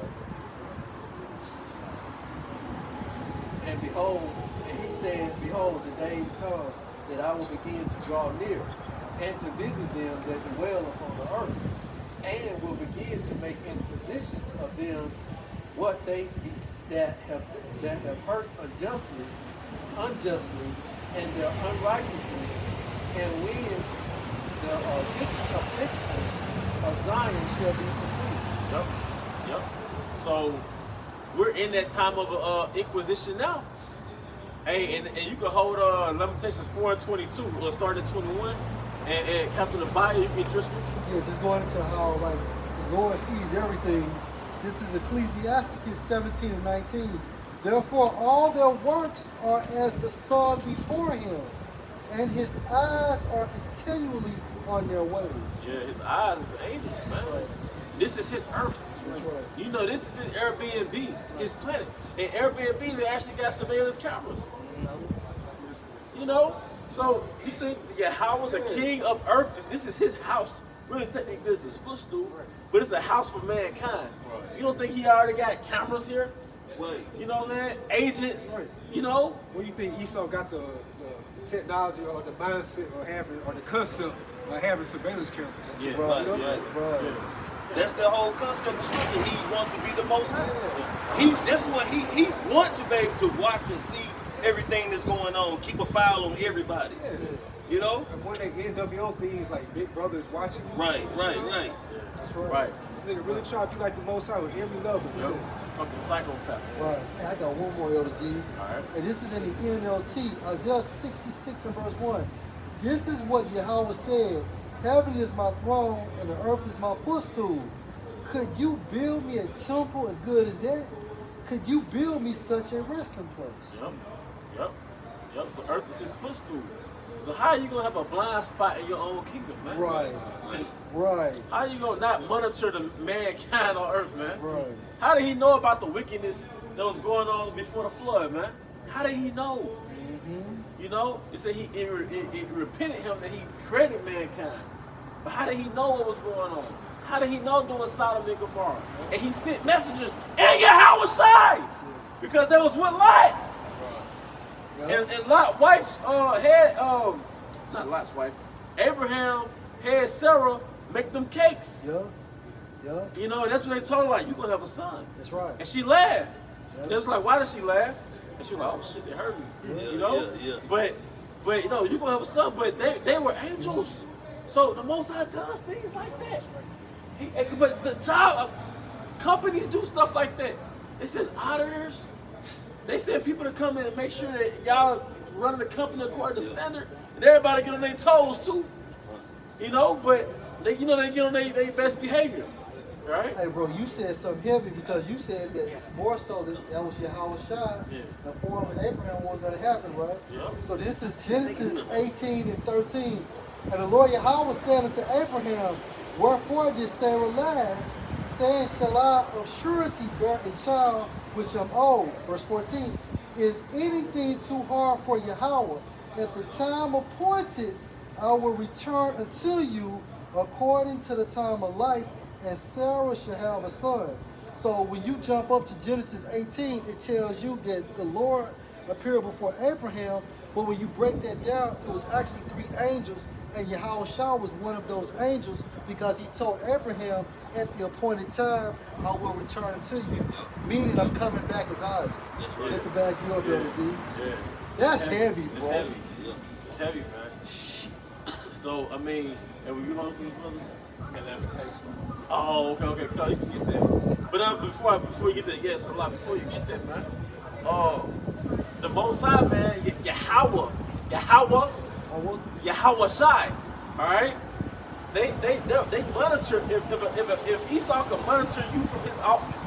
and behold, and he said, behold, the days come that I will begin to draw near and to visit them that dwell upon the earth, and will begin to make inquisitions of them what they that have hurt unjustly, and their unrighteousness, and when the affliction of Zion shall be complete. Yep. So we're in that time of inquisition now. Hey, and you can hold Lamentations 4 and 22. We'll start at 21. And Captain Abaya, you get your scripture. Yeah, just going into how like the Lord sees everything. This is Ecclesiasticus 17 and 19. Therefore all their works are as the sun before him, and his eyes are continually on their ways. Yeah, his eyes is angels, man. right. This is his earth. That's right. You know, this is his Airbnb, his planet. And Airbnb, they actually got surveillance cameras. You know? So you think Yahweh, the king of earth, this is his house. Really, technically, this is his footstool, but it's a house for mankind. You don't think he already got cameras here? You know what I'm saying? Agents, you know? What do you think Esau got the technology or the mindset or having or the concept of having surveillance cameras? Yeah, Right, Yeah. That's the whole concept of scripture. He wants to be the most high. That's what he wants to be able to watch and see everything that's going on, keep a file on everybody. You know? And one of the NWO things like Big Brother is watching you. Right. That's right. Right. Nigga really try to be like the most high with every level. Yep. Fucking psychopath. Right. And I got one more, Elder Z. All right. And this is in the NLT, Isaiah 66 and verse 1. This is what Yahweh said. Heaven is my throne and the earth is my footstool. Could you build me a temple as good as that? Could you build me such a resting place? Yep. So earth is his footstool. So how are you gonna have a blind spot in your own kingdom, man? Right. How are you gonna not monitor the mankind on earth, man? Right. How did he know about the wickedness that was going on before the flood, man? How did he know? You know, it said it repented him that he created mankind. But how did he know what was going on? How did he know doing Sodom and Gomorrah? And he sent messengers in Yahweh's side because there was one Lot. Yep. And Lot's wife had not Lot's wife, Abraham had Sarah make them cakes. Yeah. You know, and that's when they told her, like, you're gonna have a son. That's right. And she laughed. Yeah. And it's like, why did she laugh? And she was like, oh shit, they hurt me. You know? Yeah. But you know, you're gonna have a son, but they were angels. So the Most High does things like that. But the job companies do stuff like that. They send auditors. They send people to come in and make sure that y'all running the company according to standard, and everybody get on their toes too. You know, but they get on their best behavior, right? Hey, bro, you said something heavy because you said that more so that was Yahweh Shai. The form of Abraham was going to happen, right? Yeah. So this is Genesis 18 and 13. And the Lord Yahweh said unto Abraham, wherefore did Sarah laugh, saying, shall I of surety bear a child which am old? Verse 14. Is anything too hard for Yahweh? At the time appointed, I will return unto you according to the time of life, and Sarah shall have a son. So when you jump up to Genesis 18, it tells you that the Lord appeared before Abraham, but when you break that down, it was actually 3 angels, and Yahweh Shah was one of those angels because he told Abraham at the appointed time, I will return to you, meaning I'm coming back as Isaac. That's right. Just to back you up, brother, see? Yeah. That's heavy, It's bro. heavy. Yeah. It's heavy, man. So, I mean, and were you going to see this brother? And levitation. Oh, okay, Carl, you can get that. But before you get that, yes, a lot. Before you get that, man. The Most High, man, Yahweh Shai, all right. They monitor. If Esau can monitor you from his office,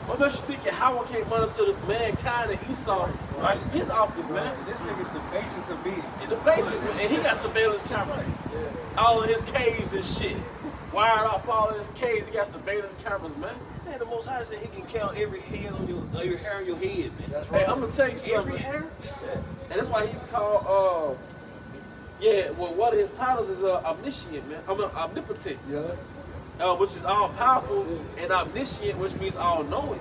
what makes you think Yahweh can't monitor the mankind and Esau right from his office, man? This nigga's the basis of being. In the basis, man, and he got surveillance cameras, all of his caves and shit. Wired up all of his caves, he got surveillance cameras, man. Man, the Most High said He can count every hair on your hair on your head, man. That's Hey, right. I'm gonna tell you something. Every hair. And that's why he's called, well, one of his titles is omniscient, man. Omnipotent, Yeah. which is all powerful, and omniscient, which means all knowing.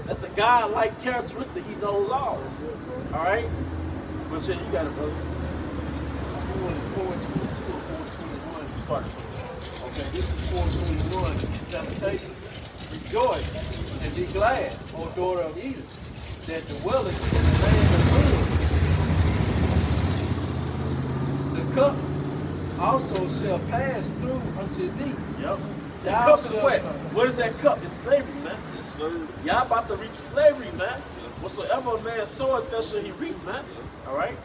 That's a God-like characteristic. He knows all. That's it, bro. All right? But yeah, you got it, brother. You want 422 or 421 to start from? Okay, this is 421, lamentation. Rejoice and be glad, O daughter of Edom, that dwelleth in the land of Uz. The cup also shall pass through unto thee. Yep. The Thou cup is shalt- what? What is that cup? It's slavery, man. Yes, sir. Y'all about to reap slavery, man. Whatsoever a man soweth, that shall he reap, man. All right?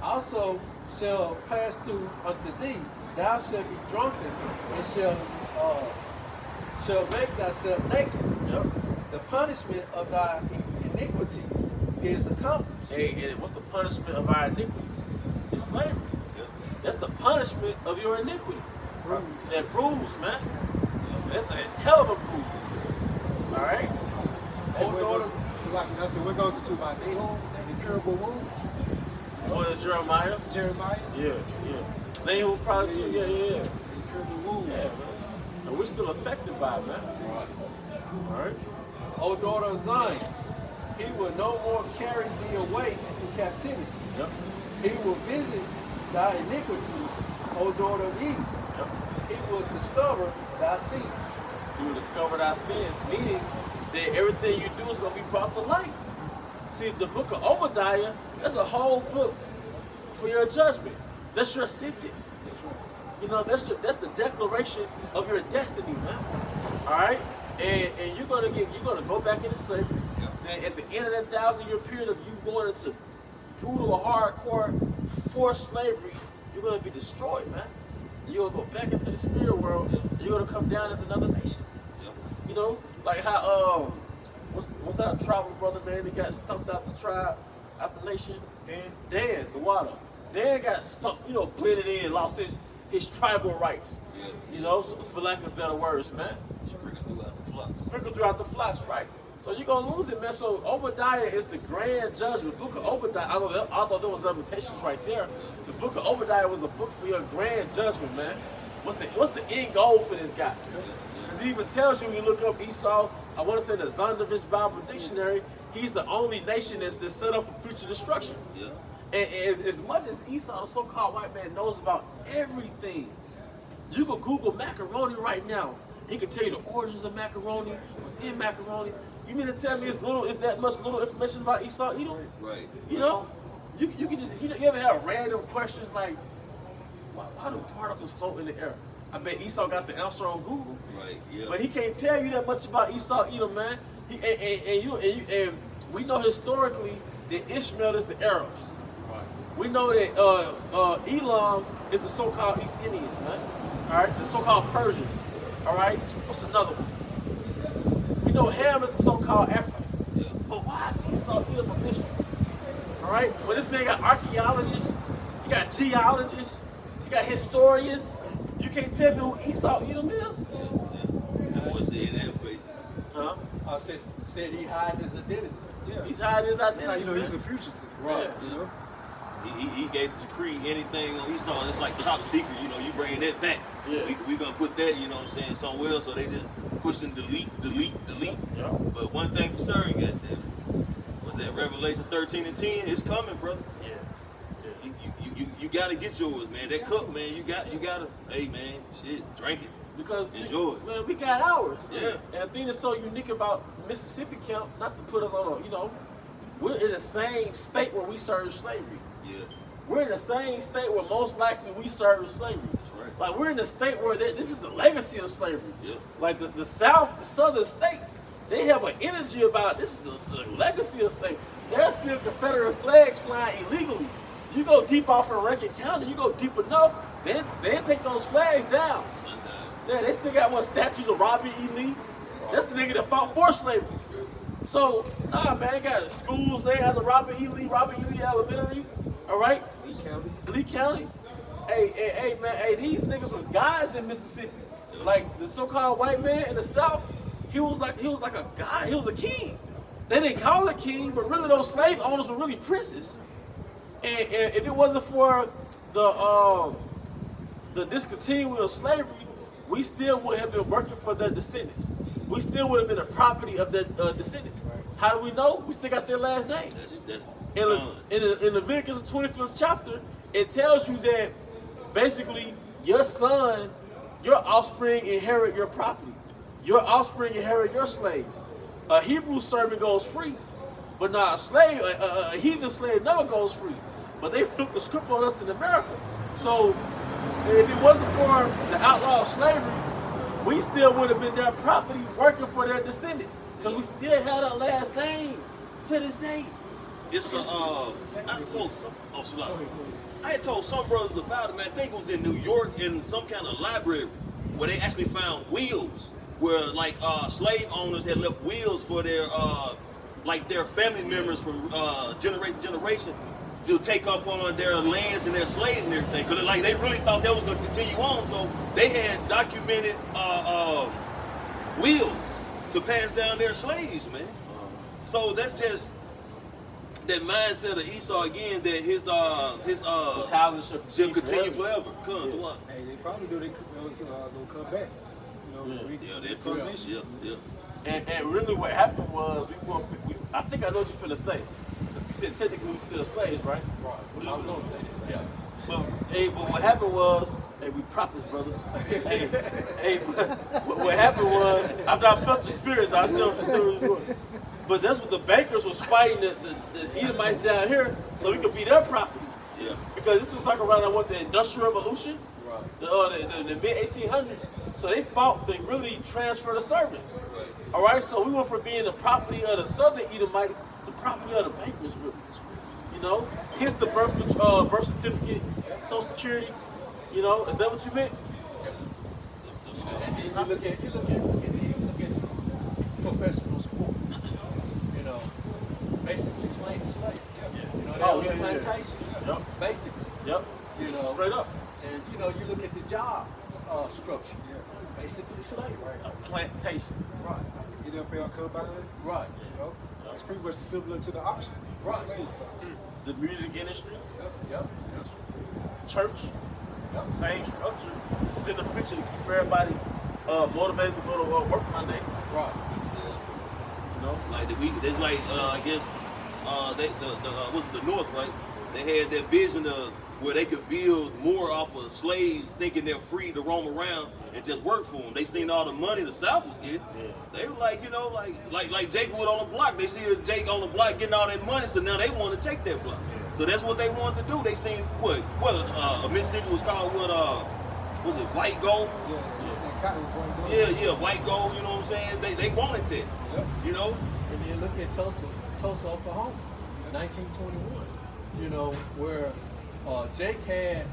Also shall pass through unto thee. Thou shalt be drunken and shall make thyself naked. Yep. The punishment of thy iniquities is accomplished. Hey, and what's the punishment of our iniquity? It's slavery. That's the punishment of your iniquity. That bruise, man. That's a hell of a bruise. All right? And what goes, so like, you know, so what goes into my Nahum, that incurable wound? Or the Jeremiah? Jeremiah? Yeah. Nahum probably too. Yeah. Incurable wound. Yeah, man. And we're still affected by it, man. All right? O daughter of Zion, he will no more carry thee away into captivity. Yep. He will visit thy iniquities, O daughter of Eden. Yep. He will discover thy sins. You will discover thy sins, meaning that everything you do is going to be brought to light. See, the book of Obadiah, that's a whole book for your judgment. That's your sentence. You know, that's the declaration of your destiny, man. All right? And you're gonna go back into slavery. Then at the end of that 1,000-year period of you going into brutal, hardcore, forced slavery, you're gonna be destroyed, man. You're gonna go back into the spirit world. And you're gonna come down as another nation. You know, like how what's that tribal brother man that got stumped out the tribe, out the nation? Dan, the water. Dan got stumped, you know, blended in, lost his tribal rights. You know, so for lack of better words, man. Sprinkle throughout the flocks, right? So you're gonna lose it, man. So Obadiah is the grand judgment. Book of Obadiah, although there was limitations right there, the book of Obadiah was a book for your grand judgment, man. What's the end goal for this guy? Because it even tells you when you look up Esau, I want to say the Zondervan Bible Dictionary, he's the only nation that's set up for future destruction. And as much as Esau, the so-called white man, knows about everything, you can Google macaroni right now. He can tell you the origins of macaroni, what's in macaroni. You mean to tell me it's that much little information about Esau Edom? Right. You know? You can just, you ever have random questions like, why do particles float in the air? I bet Esau got the answer on Google. Right. Yeah. But he can't tell you that much about Esau Edom, man. And we know historically that Ishmael is the Arabs. We know that Elam is the so-called East Indians, man. All right, the so-called Persians. All right, what's another one? We know Ham is the so-called Africans. But why is Esau Edom a mystery? All right, when this man got archaeologists, you got geologists, you got historians, you can't tell me who Esau Edom is? What's the in that face? Huh? said he hiding his identity. Yeah. He's hiding his That's how identity. you know he's a man. fugitive. Right. You know? He gave the decree anything on Esau. It's like top secret. You know, you bring that back. Yeah. We gonna put that. You know what I'm saying? Somewhere else. So they just pushing delete. Yeah. But one thing for certain, goddamn, was that Revelation 13 and 10? It's coming, brother. Yeah. You gotta get yours, man. That cup, man. You gotta. Hey, man, shit, drink it. Because Enjoy it. man, we got ours. Yeah. And the thing that's so unique about Mississippi camp, not to put us on, we're in the same state where we serve slavery. Yeah. We're in the same state where most likely we serve slavery. That's right. Like we're in the state where this is the legacy of slavery. Yeah. Like the South, the southern states, they have an energy about this is the legacy of slavery. There's still Confederate flags flying illegally. You go deep off in Rankin County, you go deep enough, they take those flags down. Sundown. Yeah, they still got statues of Robert E. Lee. That's the nigga that fought for slavery. So, nah, man, they got schools named after Robert E. Lee Elementary, all right? Lee County. Hey, man, these niggas was guys in Mississippi. Like the so-called white man in the South, he was like a guy. He was a king. They didn't call it king, but really those slave owners were really princes. And if it wasn't for the discontinuing of slavery, we still would have been working for their descendants. We still would have been a property of their descendants. How do we know? We still got their last name. That's In Leviticus 25th chapter, it tells you that basically your son, your offspring inherit your property. Your offspring inherit your slaves. A Hebrew servant goes free, but not a slave. A heathen slave never goes free. But they flipped the script on us in America. So if it wasn't for the outlaw of slavery, we still would have been their property working for their descendants. Because we still had our last name to this day. It's I told some. Oh, slow. I had told some brothers about it, man. I think it was in New York in some kind of library where they actually found wheels where like slave owners had left wheels for their their family members from generation to generation to take up on their lands and their slaves and everything. Because like they really thought that was going to continue on, so they had documented wheels to pass down their slaves, man. So that's just that mindset of Esau again, that his houses should continue forever. Come, Yeah. Hey, they probably do. They gonna come back. they're too. Yeah. And really what happened was I think I know what you're finna say. 'Cause you said technically we still slaves, right? Right. I was gonna say that. Yeah. But what happened was, we prophets, brother. What happened was, after I felt the spirit, I still but that's what the bankers was fighting the Edomites down here, so we could be their property. Yeah. Because this was like around the Industrial Revolution, the mid 1800s. So they fought to really transfer the servants. Right. All right, so we went from being the property of the Southern Edomites to property of the bankers, really. You know, here's the birth certificate, Social Security. You know, is that what you meant? And then you look at professional sports. You know, basically slave. You know, plantation. Yep. Basically. Yep. You know, Straight up. And you know, you look at the job structure. Basically slave, right? A plantation. Right. NFL combine. Right. You know, it's pretty much similar to the auction. Right. Slave. The music industry, Yep. church, same structure. Send a picture to keep everybody motivated to go to work Monday. Right. You know, like there's like I guess the North, right? They had that vision of where they could build more off of slaves, thinking they're free to roam around and just work for them. They seen all the money the South was getting. Yeah. They were like, like Jake Wood on the block. They see Jake on the block getting all that money, so now they want to take that block. Yeah. So that's what they wanted to do. They seen Mississippi was called was it white gold? Yeah, white gold. You know what I'm saying? They wanted that. Yep. You know. And then look at Tulsa, Oklahoma, 1921. You know, where Jake had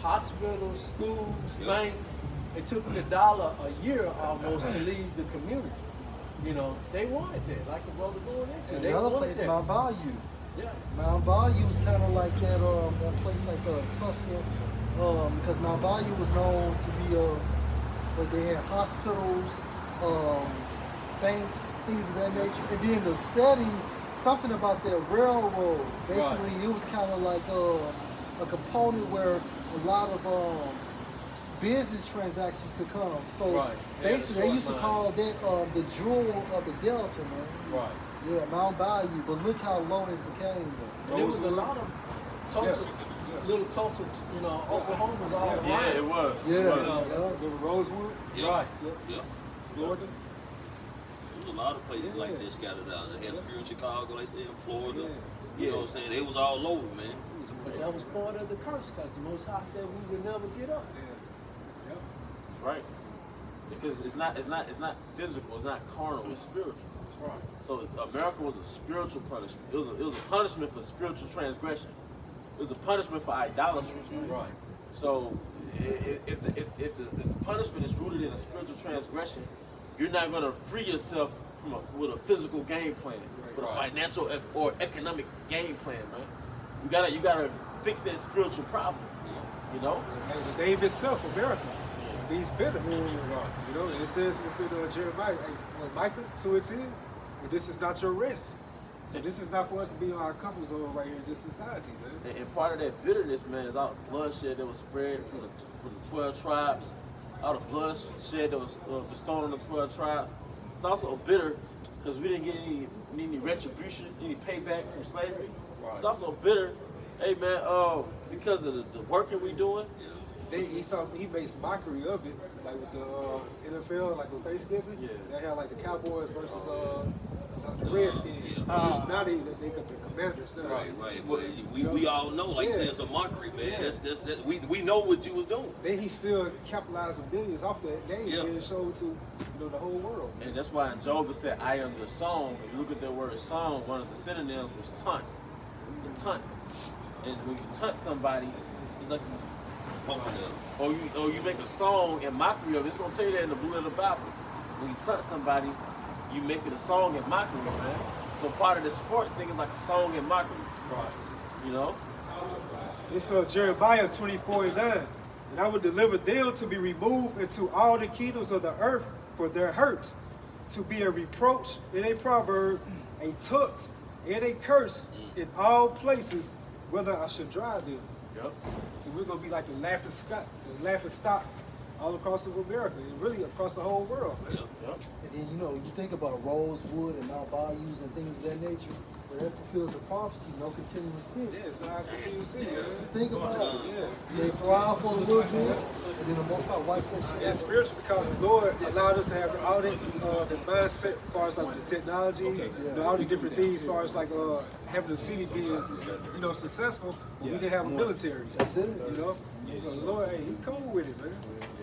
hospitals, schools, banks. It took them $1 a year almost to leave the community. You know, they wanted that, like the brother going into. And They the other wanted place, that. Mount Bayou. Yeah. Mount Bayou was kind of like that place like Tulsa, because Mount Bayou was known to be where they had hospitals, banks, things of that nature. And then the setting, something about that railroad. Basically, it was kind of like a component where a lot of business transactions could come. So Right. Yeah, basically, they short used to line. call that the jewel of the Delta, man. Right. Yeah, Mount Bayou. But look how low it's became, though. And there was a lot of Tulsa, little Tulsa, Oklahoma was all around. Yeah, it was. Yeah, It was. yeah. Remember Rosewood, Yeah. Right. Yeah. Florida? There's a lot of places like Yeah. this scattered out. They had here in Chicago, they said in Florida. Yeah. You know what I'm saying? It was all over, man. But that was part of the curse, because the Most High said we would never get up. Yeah. Right. Because it's not physical, it's not carnal, it's spiritual. Right. So America was a spiritual punishment. It was a punishment for spiritual transgression. It was a punishment for idolatry. Right. So if the punishment is rooted in a spiritual transgression, you're not going to free yourself with a physical game plan, with a financial or economic game plan, man. You gotta fix that spiritual problem. You know? And the name itself, America, means bitter. You know, and it says within Jeremiah, Micah 2:10, this is not your rest. So this is not for us to be on our comfort zone right here in this society, man. And part of that bitterness, man, is all the bloodshed that was spread from the 12 tribes, all the bloodshed that was bestowed on the 12 tribes. It's also bitter because we didn't get any retribution, any payback from slavery. Right. It's also bitter, hey man, because of the working we doing. He makes mockery of it, like with the NFL, like with Thanksgiving. Yeah. They had like the Cowboys versus the Redskins. Now they got the Commanders. Now. Right. Well, we all know, like you said, it's a mockery, man. Yeah. We know what you was doing. Then he still capitalized millions off that game and showed to the whole world. And that's why in Job it said, I am the song. If you look at that word song, one of the synonyms was taunt. It's a taunt. And when you taunt somebody, it's like or you make a song in mockery of it. It's gonna tell you that in the blue of the Bible. When you taunt somebody, you make it a song in mockery, man. So part of the sports thing is like a song in mockery. Right. You know? It's Jeremiah 24:9. And I will deliver them to be removed into all the kingdoms of the earth for their hurts, to be a reproach and a proverb, a taunt and a curse in all places, whether I should drive them. Yep. So we're gonna be like the laughing stock all across of America and really across the whole world, man. Yep. And then, you think about Rosewood and Mount Bayous and things of that nature, where that fulfills the prophecy, no continuous sin. Yeah, so I continue to see it. So think about it. Yeah. They thrive for a little bit, and then the Most High wipe that shit It's out. spiritual because the Lord allowed us to have all that the mindset as far as like the technology, all the different things as far as like having the city being, successful, but we didn't have a military. That's it. So the Lord, hey, He cool with it, man.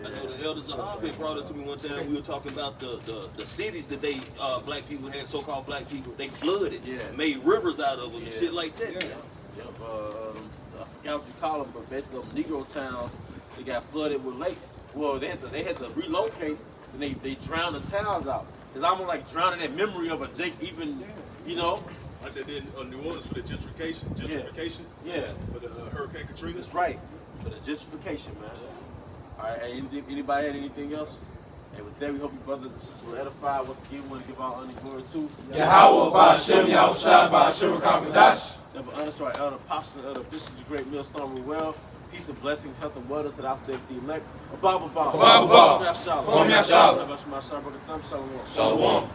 I know the elders of Hospital brought it to me one time. We were talking about the cities that they black people had, so-called black people. They flooded, made rivers out of them and shit like that. Yeah. Yep. I forgot what you call them, but basically Negro towns, they got flooded with lakes. Well, they had to relocate, and they drowned the towns out. It's almost like drowning that memory of a Jake, even, Like they did in New Orleans for the gentrification. Yeah. For the Hurricane Katrina. That's right, for the gentrification, man. All right, hey, anybody had anything else? And with that, we hope you brothers and sisters were edified. Once again, we want to give our honor and glory to Yahweh Ba'Shem Yahushua Ba'Shem Rakam never honor to our elder apostles and elder bishops, the great millstone Ruel. Peace and blessings, health and wellness to the outfit the elect. Abba Ba. Om Yashab. Shalom. Shalom.